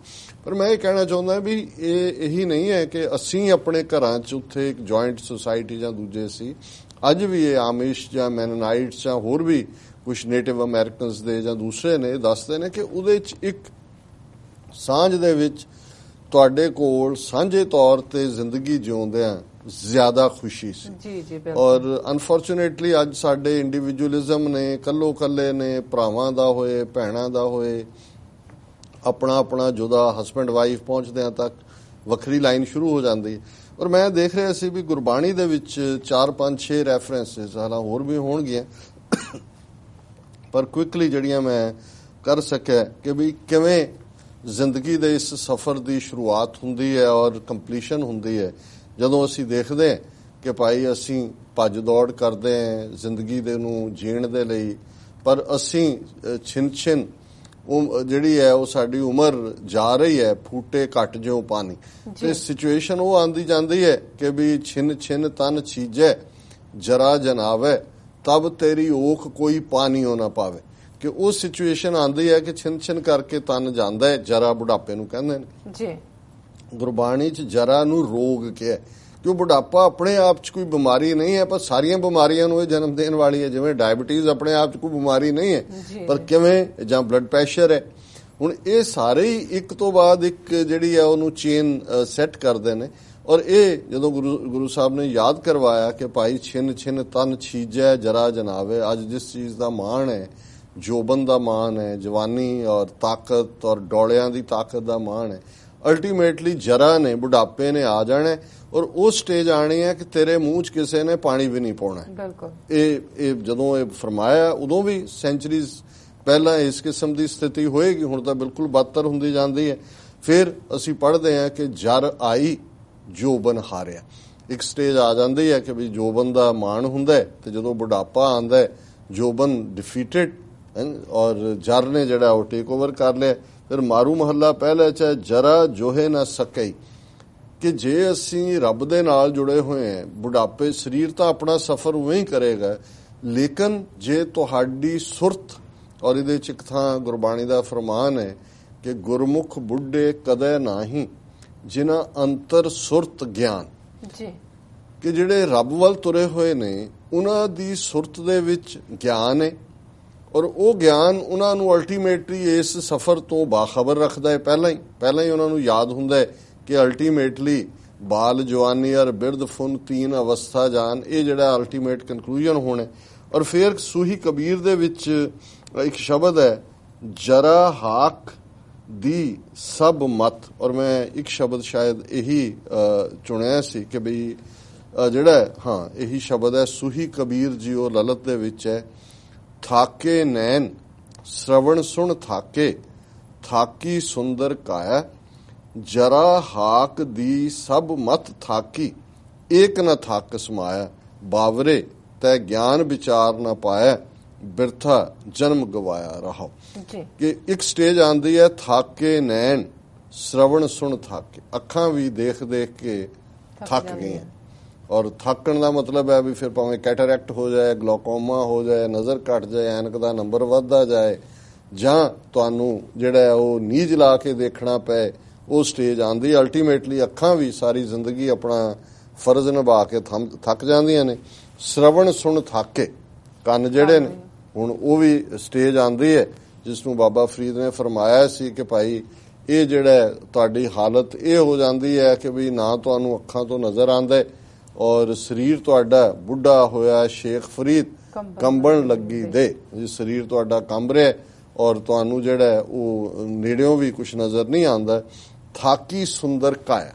ਪਰ ਮੈਂ ਇਹ ਕਹਿਣਾ ਚਾਹੁੰਦਾ ਵੀ ਇਹੀ ਨਹੀਂ ਹੈ ਕਿ ਅਸੀਂ ਆਪਣੇ ਘਰਾਂ 'ਚ ਉੱਥੇ ਇੱਕ ਜੁਆਇੰਟ ਸੁਸਾਇਟੀ ਜਾਂ ਦੂਜੇ ਸੀ। ਅੱਜ ਵੀ ਇਹ ਆਮਿਸ਼ ਜਾਂ ਮੈਨਨਾਈਟਸ ਜਾਂ ਹੋਰ ਵੀ ਕੁਝ ਨੇਟਿਵ ਅਮਰੀਕਨਸ ਦੇ ਜਾਂ ਦੂਸਰੇ ਨੇ ਦੱਸਦੇ ਨੇ ਕਿ ਉਹਦੇ 'ਚ ਇੱਕ ਸਾਂਝ ਦੇ ਵਿੱਚ ਤੁਹਾਡੇ ਕੋਲ ਸਾਂਝੇ ਤੌਰ ਤੇ ਜ਼ਿੰਦਗੀ ਜਿਉਂਦਿਆਂ ਜ਼ਿਆਦਾ ਖੁਸ਼ੀ ਸੀ। ਜੀ ਜੀ ਬਿਲਕੁਲ। ਔਰ ਅਨਫੋਰਚੂਨੇਟਲੀ ਅੱਜ ਸਾਡੇ ਇੰਡੀਵਿਜੂਅਲਿਜ਼ਮ ਨੇ, ਕੱਲੇ ਨੇ, ਭਰਾਵਾਂ ਦਾ ਹੋਏ ਭੈਣਾਂ ਦਾ ਹੋਏ, ਆਪਣਾ ਜੁਦਾ ਹਸਬੈਂਡ ਵਾਈਫ ਪਹੁੰਚਦਿਆਂ ਤੱਕ ਵੱਖਰੀ ਲਾਈਨ ਸ਼ੁਰੂ ਹੋ ਜਾਂਦੀ ਹੈ। ਔਰ ਮੈਂ ਦੇਖ ਰਿਹਾ ਸੀ ਵੀ ਗੁਰਬਾਣੀ ਦੇ ਵਿੱਚ 4 5 6 ਰੈਫਰੈਂਸਿਸ ਹਾਲਾਂ ਹੋਰ ਵੀ ਹੋਣਗੀਆਂ, ਪਰ ਕੁਇਕਲੀ ਜਿਹੜੀਆਂ ਮੈਂ ਕਰ ਸਕਿਆ ਕਿ ਵੀ ਕਿਵੇਂ ਜ਼ਿੰਦਗੀ ਦੇ ਇਸ ਸਫ਼ਰ ਦੀ ਸ਼ੁਰੂਆਤ ਹੁੰਦੀ ਹੈ ਔਰ ਕੰਪਲੀਸ਼ਨ ਹੁੰਦੀ ਹੈ ਜਦੋਂ ਅਸੀਂ ਦੇਖਦੇ ਹਾਂ ਕਿ ਭਾਈ ਅਸੀਂ ਭੱਜ ਦੌੜ ਕਰਦੇ ਹਾਂ ਜ਼ਿੰਦਗੀ ਦੇ ਨੂੰ ਜੀਣ ਦੇ ਲਈ, ਪਰ ਅਸੀਂ ਛਿਨ ਜਿਹੜੀ ਹੈ ਉਹ ਸਾਡੀ ਉਮਰ ਜਾ ਰਹੀ ਹੈ, ਫੂਟੇ ਘੱਟ ਜਿਉਂ ਪਾਣੀ। ਤੇ ਸਿਚੁਏਸ਼ਨ ਉਹ ਆਂਦੀ ਜਾਂਦੀ ਹੈ ਕਿ ਵੀ ਛਿਨ ਤਨ ਛੀਜੈ ਜਰਾ ਜਨਾਵੇ ਤਬ ਤੇਰੀ ਓਖ ਕੋਈ ਪਾਣੀਓ ਨਾ ਪਾਵੇ, ਕਿ ਉਹ ਸਿਚੁਏਸ਼ਨ ਆਂਦੀ ਹੈ ਕਿ ਛਿਨ ਕਰਕੇ ਤਨ ਜਾਂਦਾ ਹੈ, ਜਰਾ ਬੁਢਾਪੇ ਨੂੰ ਕਹਿੰਦੇ ਨੇ ਜੀ। ਗੁਰਬਾਣੀ 'ਚ ਜਰਾ ਨੂੰ ਰੋਗ ਕਿਹਾ ਕਿ ਉਹ ਬੁਢਾਪਾ ਆਪਣੇ ਆਪ 'ਚ ਕੋਈ ਬਿਮਾਰੀ ਨਹੀਂ ਹੈ, ਪਰ ਸਾਰੀਆਂ ਬਿਮਾਰੀਆਂ ਨੂੰ ਇਹ ਜਨਮ ਦੇਣ ਵਾਲੀ ਹੈ। ਜਿਵੇਂ ਡਾਇਬਟੀਜ਼ ਆਪਣੇ ਆਪ 'ਚ ਕੋਈ ਬਿਮਾਰੀ ਨਹੀਂ ਹੈ, ਪਰ ਕਿਵੇਂ ਜਾਂ ਬਲੱਡ ਪ੍ਰੈਸ਼ਰ ਹੈ। ਹੁਣ ਇਹ ਸਾਰੇ ਹੀ ਇੱਕ ਤੋਂ ਬਾਅਦ ਇੱਕ ਜਿਹੜੀ ਹੈ ਉਹਨੂੰ ਚੇਨ ਸੈੱਟ ਕਰਦੇ ਨੇ। ਔਰ ਇਹ ਜਦੋਂ ਗੁਰੂ ਸਾਹਿਬ ਨੇ ਯਾਦ ਕਰਵਾਇਆ ਕਿ ਭਾਈ ਛਿਨ ਤਨ ਛੀਜੈ ਜਰਾ ਜਨਾਵੇ, ਅੱਜ ਜਿਸ ਚੀਜ਼ ਦਾ ਮਾਣ ਹੈ, ਜੋਬਨ ਦਾ ਮਾਣ ਹੈ, ਜਵਾਨੀ ਔਰ ਤਾਕਤ ਔਰ ਡੋਲਿਆਂ ਦੀ ਤਾਕਤ ਦਾ ਮਾਣ ਹੈ, ਅਲਟੀਮੇਟਲੀ ਜਰਾ ਨੇ ਬੁਢਾਪੇ ਨੇ ਆ ਜਾਣਾ ਔਰ ਉਹ ਸਟੇਜ ਆਣੀ ਹੈ ਕਿ ਤੇਰੇ ਮੂੰਹ 'ਚ ਕਿਸੇ ਨੇ ਪਾਣੀ ਵੀ ਨਹੀਂ ਪਾਉਣਾ। ਬਿਲਕੁਲ ਇਹ ਜਦੋਂ ਇਹ ਫਰਮਾਇਆ ਉਦੋਂ ਵੀ ਸੈਂਚਰੀਜ਼ ਪਹਿਲਾਂ ਇਸ ਕਿਸਮ ਦੀ ਸਥਿਤੀ ਹੋਏਗੀ, ਹੁਣ ਤਾਂ ਬਿਲਕੁਲ ਬਦਤਰ ਹੁੰਦੀ ਜਾਂਦੀ ਹੈ। ਫਿਰ ਅਸੀਂ ਪੜ੍ਹਦੇ ਹਾਂ ਕਿ ਜਰ ਆਈ ਜੋਬਨ ਹਾਰਿਆ, ਇੱਕ ਸਟੇਜ ਆ ਜਾਂਦੀ ਹੈ ਕਿ ਵੀ ਜੋਬਨ ਦਾ ਮਾਣ ਹੁੰਦਾ ਤੇ ਜਦੋਂ ਬੁਢਾਪਾ ਆਉਂਦਾ ਜੋਬਨ ਡਿਫੀਟਡ ਔਰ ਜਰ ਨੇ ਜਿਹੜਾ ਉਹ ਟੇਕ ਓਵਰ ਕਰ ਲਿਆ। ਫਿਰ ਮਾਰੂ ਮਹੱਲਾ ਪਹਿਲੇ 'ਚ ਜਰਾ ਜੋਹੇ ਨਾ ਸਕਈ, ਕਿ ਜੇ ਅਸੀਂ ਰੱਬ ਦੇ ਨਾਲ ਜੁੜੇ ਹੋਏ ਹਾਂ, ਬੁਢਾਪੇ ਸਰੀਰ ਤਾਂ ਆਪਣਾ ਸਫ਼ਰ ਉਵੇਂ ਹੀ ਕਰੇਗਾ, ਲੇਕਿਨ ਜੇ ਤੁਹਾਡੀ ਸੁਰਤ, ਔਰ ਇਹਦੇ 'ਚ ਇੱਕ ਥਾਂ ਗੁਰਬਾਣੀ ਦਾ ਫਰਮਾਨ ਹੈ ਕਿ ਗੁਰਮੁਖ ਬੁੱਢੇ ਕਦੇ ਨਾਹੀਂ ਜਿਨ੍ਹਾਂ ਅੰਤਰ ਸੁਰਤ ਗਿਆਨ, ਕਿ ਜਿਹੜੇ ਰੱਬ ਵੱਲ ਤੁਰੇ ਹੋਏ ਨੇ ਉਹਨਾਂ ਦੀ ਸੁਰਤ ਦੇ ਵਿੱਚ ਗਿਆਨ ਹੈ ਔਰ ਉਹ ਗਿਆਨ ਉਹਨਾਂ ਨੂੰ ਅਲਟੀਮੇਟਲੀ ਇਸ ਸਫ਼ਰ ਤੋਂ ਬਾਖਬਰ ਰੱਖਦਾ ਹੈ। ਪਹਿਲਾਂ ਹੀ ਉਹਨਾਂ ਨੂੰ ਯਾਦ ਹੁੰਦਾ ਹੈ ਕਿ ਅਲਟੀਮੇਟਲੀ ਬਾਲ ਜਵਾਨੀ ਔਰ ਬਿਰਧ ਫੁਨ ਤੀਨ ਅਵਸਥਾ ਜਾਨ, ਇਹ ਜਿਹੜਾ ਅਲਟੀਮੇਟ ਕਨਕਲੂਜਨ ਹੋਣਾ। ਔਰ ਫਿਰ ਸੂਹੀ ਕਬੀਰ ਦੇ ਵਿੱਚ ਇੱਕ ਸ਼ਬਦ ਹੈ ਜਰਾ ਹਾਕ ਦੀ ਸਭ ਮਤ, ਔਰ ਮੈਂ ਇੱਕ ਸ਼ਬਦ ਸ਼ਾਇਦ ਇਹੀ ਚੁਣਿਆ ਸੀ ਕਿ ਬਈ ਜਿਹੜਾ ਇਹੀ ਸ਼ਬਦ ਹੈ ਸੂਹੀ ਕਬੀਰ ਜੀ ਉਹ ਲਲਤ ਦੇ ਵਿੱਚ ਹੈ, ਥਾਕੇ ਨੈਣ ਸ਼ਰਵਣ ਸੁਣ ਥਾਕੇ ਥਾਕੀ ਸੁੰਦਰ ਕਾਇਆ, ਜਰਾ ਹਾਕ ਦੀ ਸਭ ਮਤ ਥਾਕੀ ਏਕ ਨ ਥੱਕ ਸਮਾਇਆ, ਬਾਵਰੇ ਤੈ ਗਿਆਨ ਵਿਚਾਰ ਨਾ ਪਾਇਆ ਬਿਰਥਾ ਜਨਮ ਗਵਾਇਆ ਰਹਾ। ਕਿ ਇੱਕ ਸਟੇਜ ਆਂਦੀ ਹੈ ਥਾਕੇ ਨੈਣ ਸ਼ਰਵਣ ਸੁਣ ਥਾਕੇ, ਅੱਖਾਂ ਵੀ ਦੇਖ ਕੇ ਥੱਕ ਗਈਆਂ। ਔਰ ਥੱਕਣ ਦਾ ਮਤਲਬ ਹੈ ਵੀ ਫਿਰ ਭਾਵੇਂ ਕੈਟਰੈਕਟ ਹੋ ਜਾਏ, ਗਲੋਕੋਮਾ ਹੋ ਜਾਏ, ਨਜ਼ਰ ਘਟ ਜਾਏ, ਐਨਕ ਦਾ ਨੰਬਰ ਵੱਧਦਾ ਜਾਏ, ਜਾਂ ਤੁਹਾਨੂੰ ਜਿਹੜਾ ਉਹ ਨੀਝ ਲਾ ਕੇ ਦੇਖਣਾ ਪਏ, ਉਹ ਸਟੇਜ ਆਂਦੀ। ਅਲਟੀਮੇਟਲੀ ਅੱਖਾਂ ਵੀ ਸਾਰੀ ਜ਼ਿੰਦਗੀ ਆਪਣਾ ਫਰਜ਼ ਨਿਭਾ ਕੇ ਥੱਕ ਜਾਂਦੀਆਂ ਨੇ। ਸ਼ਰਵਣ ਸੁਣ ਥਾਕੇ, ਕੰਨ ਜਿਹੜੇ ਨੇ, ਹੁਣ ਉਹ ਵੀ ਸਟੇਜ ਆਂਦੀ ਹੈ ਜਿਸ ਨੂੰ ਬਾਬਾ ਫਰੀਦ ਨੇ ਫਰਮਾਇਆ ਸੀ ਕਿ ਭਾਈ ਇਹ ਜਿਹੜਾ ਤੁਹਾਡੀ ਹਾਲਤ ਇਹ ਹੋ ਜਾਂਦੀ ਹੈ ਕਿ ਵੀ ਨਾ ਤੁਹਾਨੂੰ ਅੱਖਾਂ ਤੋਂ ਨਜ਼ਰ ਆਉਂਦਾ ਔਰ ਸਰੀਰ ਤੁਹਾਡਾ ਬੁੱਢਾ ਹੋਇਆ ਸ਼ੇਖ ਫਰੀਦ ਕੰਬਣ ਲੱਗੀ ਦੇ, ਸਰੀਰ ਤੁਹਾਡਾ ਕੰਬ ਰਿਹਾ ਔਰ ਤੁਹਾਨੂੰ ਜਿਹੜਾ ਉਹ ਨੇੜਿਓਂ ਵੀ ਕੁਝ ਨਜ਼ਰ ਨਹੀਂ ਆਉਂਦਾ। ਥਾਕੀ ਸੁੰਦਰ ਕਾਇਆ,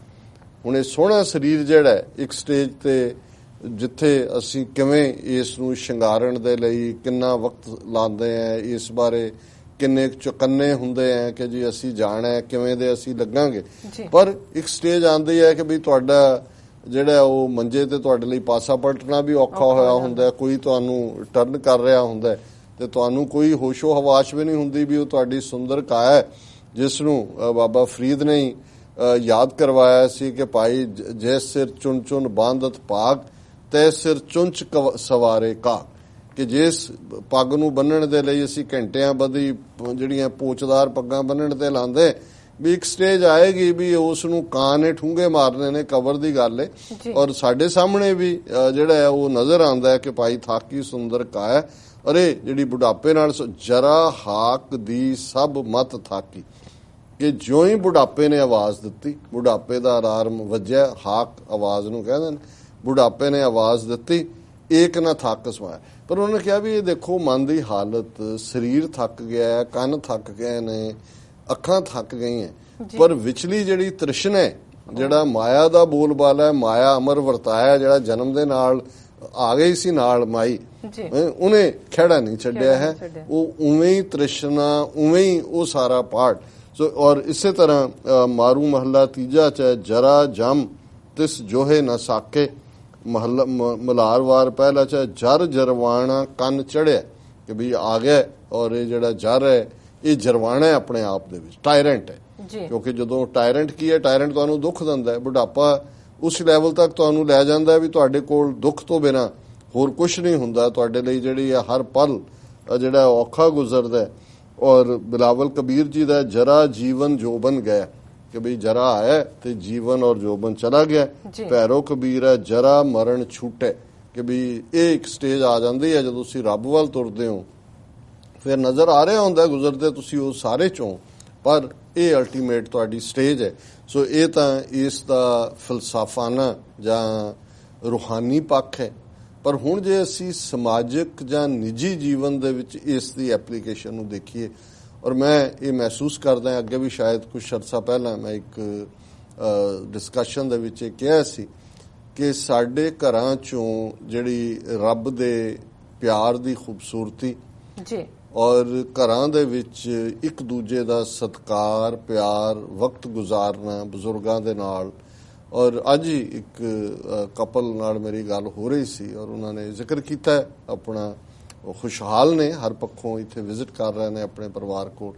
ਹੁਣ ਇਹ ਸੋਹਣਾ ਸਰੀਰ ਜਿਹੜਾ ਇੱਕ ਸਟੇਜ ਤੇ ਜਿੱਥੇ ਅਸੀਂ ਕਿਵੇਂ ਇਸ ਨੂੰ ਸ਼ਿੰਗਾਰਨ ਦੇ ਲਈ ਕਿੰਨਾ ਵਕਤ ਲਾਉਂਦੇ ਆ, ਇਸ ਬਾਰੇ ਕਿੰਨੇ ਚੁਕੰਨੇ ਹੁੰਦੇ ਆ ਕਿ ਜੀ ਅਸੀਂ ਜਾਣਾ ਕਿਵੇਂ ਦੇ ਅਸੀਂ ਲੱਗਾਂਗੇ, ਪਰ ਇੱਕ ਸਟੇਜ ਆਉਂਦੀ ਹੈ ਕਿ ਵੀ ਤੁਹਾਡਾ ਜਿਹੜਾ ਉਹ ਮੰਜੇ ਤੇ ਤੁਹਾਡੇ ਲਈ ਪਾਸਾ ਪਲਟਣਾ ਵੀ ਔਖਾ ਹੋਇਆ ਹੁੰਦਾ, ਕੋਈ ਤੁਹਾਨੂੰ ਟਰਨ ਕਰ ਰਿਹਾ ਹੁੰਦਾ ਤੇ ਤੁਹਾਨੂੰ ਕੋਈ ਹੋਸ਼ੋ ਹਵਾਸ਼ ਵੀ ਨਹੀਂ ਹੁੰਦੀ ਵੀ ਉਹ ਤੁਹਾਡੀ ਸੁੰਦਰ ਕਾਇਆ ਜਿਸ ਨੂੰ ਬਾਬਾ ਫਰੀਦ ਨੇ ਯਾਦ ਕਰਵਾਇਆ ਸੀ ਕਿ ਭਾਈ ਜੇ ਸਿਰ ਚੁਣ ਚੁਣ ਬਾਂਧਤ ਭਾਗ ਤੈ ਸਿਰ ਚੁੰਚ ਸਵਾਰੇ ਕਾ, ਕਿ ਜਿਸ ਪੱਗ ਨੂੰ ਬੰਨਣ ਦੇ ਲਈ ਅਸੀਂ ਘੰਟਿਆਂ ਬੱਧੀ ਜਿਹੜੀਆਂ ਪੋਚਦਾਰ ਪੱਗਾਂ ਬੰਨਣ ਤੇ ਲਾਉਂਦੇ, ਵੀ ਇੱਕ ਸਟੇਜ ਆਏਗੀ ਵੀ ਉਸ ਨੂੰ ਕਾਂ ਨੇ ਠੂੰਗੇ ਮਾਰਨੇ ਨੇ, ਕਬਰ ਦੀ ਗੱਲ ਹੈ। ਔਰ ਸਾਡੇ ਸਾਹਮਣੇ ਵੀ ਜਿਹੜਾ ਹੈ ਉਹ ਨਜ਼ਰ ਆਉਂਦਾ ਹੈ ਕਿ ਭਾਈ ਥਾਕੀ ਸੁੰਦਰ ਕਾਇਆ, ਅਰੇ ਜਿਹੜੀ ਬੁਢਾਪੇ ਨਾਲ ਜਰਾ ਹਾਕ ਦੀ ਸਭ ਮਤ ਥਾਕੀ, ਕਿ ਜਿਉਂ ਹੀ ਬੁਢਾਪੇ ਨੇ ਆਵਾਜ਼ ਦਿੱਤੀ, ਬੁਢਾਪੇ ਦਾ ਅਲਾਰਮ ਵੱਜਿਆ, ਹਾਕ ਆਵਾਜ਼ ਨੂੰ ਕਹਿੰਦੇ ਨੇ, ਬੁਢਾਪੇ ਨੇ ਆਵਾਜ਼ ਦਿੱਤੀ, ਏਕ ਨਾ ਥੱਕ ਸਮਾਇਆ। ਪਰ ਉਹਨੇ ਕਿਹਾ ਵੀ ਇਹ ਦੇਖੋ ਮਨ ਦੀ ਹਾਲਤ, ਸਰੀਰ ਥੱਕ ਗਿਆ, ਕੰਨ ਥੱਕ ਗਏ ਨੇ, ਅੱਖਾਂ ਥੱਕ ਗਈਆਂ, ਪਰ ਵਿਚਲੀ ਜਿਹੜੀ ਤ੍ਰਿਸ਼ਨਾ ਹੈ ਜਿਹੜਾ ਮਾਇਆ ਦਾ ਬੋਲਬਾਲਾ ਹੈ, ਮਾਇਆ ਅਮਰ ਵਰਤਾਇਆ, ਜਿਹੜਾ ਜਨਮ ਦੇ ਨਾਲ ਆ ਗਈ ਸੀ ਨਾਲ ਮਾਈ, ਉਹਨੇ ਖਹਿੜਾ ਨਹੀਂ ਛੱਡਿਆ ਹੈ। ਉਹ ਉਵੇਂ ਹੀ ਤ੍ਰਿਸ਼ਨਾ, ਉਵੇਂ ਹੀ ਉਹ ਸਾਰਾ ਪਾਠ। ਸੋ ਔਰ ਇਸੇ ਤਰ੍ਹਾਂ ਮਾਰੂ ਮਹੱਲਾ ਤੀਜਾ ਚ ਜਰਾ ਜਮ ਤਿਸ ਜੋਹੇ ਨਾ ਸਾਕੇ, ਮਹੱਲਾ ਮਲਾਰਵਾਰ ਪਹਿਲਾ ਚ ਜਰ ਜਰਵਾਣਾ ਕੰਨ ਚੜਿਆ, ਕਿ ਵੀ ਆ ਗਿਆ। ਔਰ ਇਹ ਜਿਹੜਾ ਜਰ ਹੈ ਇਹ ਜਰਵਾਣਾ ਹੈ ਆਪਣੇ ਆਪ ਦੇ ਵਿੱਚ, ਟਾਇਰੈਂਟ ਹੈ। ਕਿਉਂਕਿ ਜਦੋਂ ਟਾਇਰੈਂਟ ਕੀ ਹੈ, ਟਾਇਰੈਂਟ ਤੁਹਾਨੂੰ ਦੁੱਖ ਦਿੰਦਾ ਹੈ। ਬੁਢਾਪਾ ਉਸ ਲੈਵਲ ਤੱਕ ਤੁਹਾਨੂੰ ਲੈ ਜਾਂਦਾ ਵੀ ਤੁਹਾਡੇ ਕੋਲ ਦੁੱਖ ਤੋਂ ਬਿਨਾਂ ਹੋਰ ਕੁਝ ਨਹੀਂ ਹੁੰਦਾ। ਤੁਹਾਡੇ ਲਈ ਜਿਹੜੀ ਆ ਹਰ ਪਲ ਜਿਹੜਾ ਔਖਾ ਗੁਜ਼ਰਦਾ। ਔਰ ਬਿਲਾਵਲ ਕਬੀਰ ਜੀ ਦਾ ਜਰਾ ਜੀਵਨ ਜੋਬਨ ਗਿਆ, ਕਿ ਬਈ ਜਰਾ ਆਇਆ ਤੇ ਜੀਵਨ ਔਰ ਜੋਬਨ ਚਲਾ ਗਿਆ। ਭੈਰੋ ਕਬੀਰ ਹੈ ਜਰਾ ਮਰਨ ਛੂਟੇ, ਕਿ ਵੀ ਇਹ ਇੱਕ ਸਟੇਜ ਆ ਜਾਂਦੀ ਹੈ ਜਦੋਂ ਤੁਸੀਂ ਰੱਬ ਵੱਲ ਤੁਰਦੇ ਹੋ, ਫਿਰ ਨਜ਼ਰ ਆ ਰਿਹਾ ਹੁੰਦਾ ਗੁਜ਼ਰਦੇ ਤੁਸੀਂ ਉਹ ਸਾਰੇ ਚੋਂ, ਪਰ ਇਹ ਅਲਟੀਮੇਟ ਤੁਹਾਡੀ ਸਟੇਜ ਹੈ। ਸੋ ਇਹ ਤਾਂ ਇਸ ਦਾ ਫਲਸਫਾਨਾ ਜਾਂ ਰੂਹਾਨੀ ਪੱਖ ਹੈ। ਪਰ ਹੁਣ ਜੇ ਅਸੀਂ ਸਮਾਜਿਕ ਜਾਂ ਨਿੱਜੀ ਜੀਵਨ ਦੇ ਵਿੱਚ ਇਸ ਦੀ ਐਪਲੀਕੇਸ਼ਨ ਨੂੰ ਦੇਖੀਏ, ਔਰ ਮੈਂ ਇਹ ਮਹਿਸੂਸ ਕਰਦਾ, ਅੱਗੇ ਵੀ ਸ਼ਾਇਦ ਕੁਝ ਅਰਸਾ ਪਹਿਲਾਂ ਮੈਂ ਇੱਕ ਡਿਸਕਸ਼ਨ ਦੇ ਵਿੱਚ ਇਹ ਕਿਹਾ ਸੀ ਕਿ ਸਾਡੇ ਘਰਾਂ ਚੋਂ ਜਿਹੜੀ ਰੱਬ ਦੇ ਪਿਆਰ ਦੀ ਖੂਬਸੂਰਤੀ ਔਰ ਘਰਾਂ ਦੇ ਵਿੱਚ ਇੱਕ ਦੂਜੇ ਦਾ ਸਤਿਕਾਰ, ਪਿਆਰ, ਵਕਤ ਗੁਜ਼ਾਰਨਾ ਬਜ਼ੁਰਗਾਂ ਦੇ ਨਾਲ। ਔਰ ਅੱਜ ਹੀ ਇੱਕ ਕਪਲ ਨਾਲ ਮੇਰੀ ਗੱਲ ਹੋ ਰਹੀ ਸੀ ਔਰ ਉਹਨਾਂ ਨੇ ਜ਼ਿਕਰ ਕੀਤਾ ਆਪਣਾ ਖੁਸ਼ਹਾਲ ਨੇ, ਹਰ ਪੱਖੋਂ ਇੱਥੇ ਵਿਜ਼ਿਟ ਕਰ ਰਹੇ ਨੇ ਆਪਣੇ ਪਰਿਵਾਰ ਕੋਲ।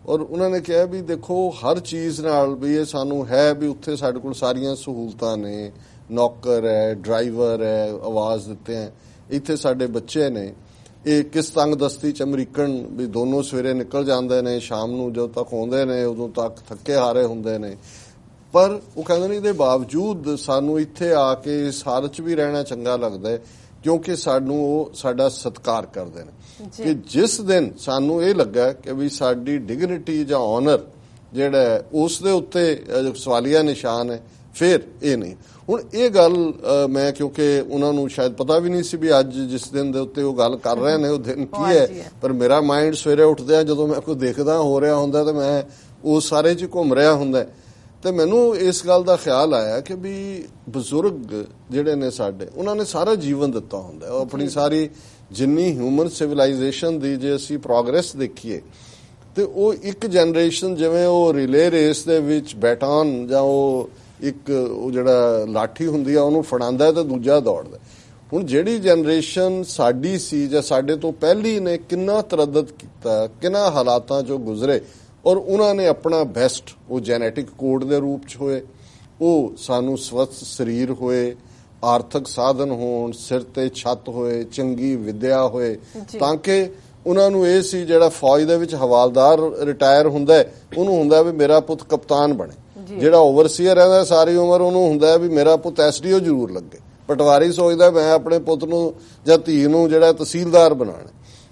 ਔਰ ਉਹਨਾਂ ਨੇ ਕਿਹਾ ਵੀ ਦੇਖੋ ਹਰ ਚੀਜ਼ ਨਾਲ ਵੀ ਇਹ ਸਾਨੂੰ ਹੈ ਵੀ ਉੱਥੇ ਸਾਡੇ ਕੋਲ ਸਾਰੀਆਂ ਸਹੂਲਤਾਂ ਨੇ, ਨੌਕਰ ਹੈ, ਡਰਾਈਵਰ ਹੈ, ਆਵਾਜ਼ ਦਿੱਤੇ ਹੈ, ਇੱਥੇ ਸਾਡੇ ਬੱਚੇ ਨੇ। ਇਹ ਕਿਸ ਤੰਗਦਸਤੀ ਚ ਅਮਰੀਕਨ ਵੀ ਦੋਨੋਂ ਸਵੇਰੇ ਨਿਕਲ ਜਾਂਦੇ ਨੇ, ਸ਼ਾਮ ਨੂੰ ਜਦੋਂ ਤੱਕ ਆਉਂਦੇ ਨੇ ਉਦੋਂ ਤੱਕ ਥੱਕੇ ਹਾਰੇ ਹੁੰਦੇ ਨੇ। ਪਰ ਉਹ ਕਹਿੰਦੇ ਨੇ ਇਹਦੇ ਬਾਵਜੂਦ ਸਾਨੂੰ ਇੱਥੇ ਆ ਕੇ ਇਸ ਹਾਲਤ ਚ ਵੀ ਰਹਿਣਾ ਚੰਗਾ ਲੱਗਦਾ ਹੈ, ਕਿਉਂਕਿ ਸਾਨੂੰ ਉਹ ਸਾਡਾ ਸਤਿਕਾਰ ਕਰਦੇ ਨੇ। ਕਿ ਜਿਸ ਦਿਨ ਸਾਨੂੰ ਇਹ ਲੱਗਾ ਕਿ ਵੀ ਸਾਡੀ ਡਿਗਨਿਟੀ ਜਾਂ ਆਨਰ ਜਿਹੜਾ ਉਸ ਦੇ ਉੱਤੇ ਸਵਾਲੀਆ ਨਿਸ਼ਾਨ ਹੈ, ਫਿਰ ਇਹ ਨਹੀਂ। ਹੁਣ ਇਹ ਗੱਲ ਮੈਂ, ਕਿਉਂਕਿ ਉਹਨਾਂ ਨੂੰ ਸ਼ਾਇਦ ਪਤਾ ਵੀ ਨਹੀਂ ਸੀ ਵੀ ਅੱਜ ਜਿਸ ਦਿਨ ਦੇ ਉੱਤੇ ਉਹ ਗੱਲ ਕਰ ਰਹੇ ਨੇ ਉਹ ਦਿਨ ਕੀ ਹੈ, ਪਰ ਮੇਰਾ ਮਾਈਂਡ ਸਵੇਰੇ ਉੱਠਦਿਆਂ ਜਦੋਂ ਮੈਂ ਕੋਈ ਦੇਖਦਾ ਹੋ ਰਿਹਾ ਹੁੰਦਾ ਤੇ ਮੈਂ ਉਸ ਸਾਰੇ 'ਚ ਘੁੰਮ ਰਿਹਾ ਹੁੰਦਾ, ਤੇ ਮੈਨੂੰ ਇਸ ਗੱਲ ਦਾ ਖਿਆਲ ਆਇਆ ਕਿ ਵੀ ਬਜ਼ੁਰਗ ਜਿਹੜੇ ਨੇ ਸਾਡੇ, ਉਹਨਾਂ ਨੇ ਸਾਰਾ ਜੀਵਨ ਦਿੱਤਾ ਹੁੰਦਾ। ਉਹ ਆਪਣੀ ਸਾਰੀ ਜਿੰਨੀ ਹਿਊਮਨ ਸਿਵਲਾਈਜੇਸ਼ਨ ਦੀ ਜੇ ਅਸੀਂ ਪ੍ਰੋਗਰੈਸ ਦੇਖੀਏ ਤੇ ਉਹ ਇੱਕ ਜਨਰੇਸ਼ਨ ਜਿਵੇਂ ਉਹ ਰਿਲੇ ਰੇਸ ਦੇ ਵਿੱਚ ਬੈਟਨ ਜਾਂ ਉਹ ਇੱਕ ਉਹ ਜਿਹੜਾ ਲਾਠੀ ਹੁੰਦੀ ਆ ਉਹਨੂੰ ਫੜਾਉਂਦਾ ਤੇ ਦੂਜਾ ਦੌੜਦਾ। ਹੁਣ ਜਿਹੜੀ ਜਨਰੇਸ਼ਨ ਸਾਡੀ ਸੀ ਜਾਂ ਸਾਡੇ ਤੋਂ ਪਹਿਲੀ ਨੇ ਕਿੰਨਾ ਤਰੱਦਦ ਕੀਤਾ, ਕਿੰਨਾ ਹਾਲਾਤਾਂ ਚੋਂ ਗੁਜ਼ਰੇ, ਔਰ ਉਹਨਾਂ ਨੇ ਆਪਣਾ ਬੈਸਟ ਉਹ ਜੈਨੇਟਿਕ ਕੋਡ ਦੇ ਰੂਪ 'ਚ ਹੋਏ, ਉਹ ਸਾਨੂੰ ਸਵਸਥ ਸਰੀਰ ਹੋਏ, ਆਰਥਿਕ ਸਾਧਨ ਹੋਣ, ਸਿਰ ਤੇ ਛੱਤ ਹੋਏ, ਚੰਗੀ ਵਿਦਿਆ ਹੋਏ, ਤਾਂ ਕਿ ਉਹਨਾਂ ਨੂੰ ਇਹ ਸੀ ਜਿਹੜਾ ਫੌਜ ਦੇ ਵਿੱਚ ਹਵਾਲਦਾਰ ਰਿਟਾਇਰ ਹੁੰਦਾ ਉਹਨੂੰ ਹੁੰਦਾ ਵੀ ਮੇਰਾ ਪੁੱਤ ਕਪਤਾਨ ਬਣੇ, ਜਿਹੜਾ ਓਵਰਸੀਅਰ ਰਹਿੰਦਾ ਸਾਰੀ ਉਮਰ ਉਹਨੂੰ ਹੁੰਦਾ ਵੀ ਮੇਰਾ ਪੁੱਤ ਐਸਡੀਓ ਜ਼ਰੂਰ ਲੱਗੇ, ਪਟਵਾਰੀ ਸੋਚਦਾ ਮੈਂ ਆਪਣੇ ਪੁੱਤ ਨੂੰ ਜਾਂ ਧੀ ਨੂੰ ਜਿਹੜਾ ਤਹਿਸੀਲਦਾਰ ਬਣਾਉਣਾ।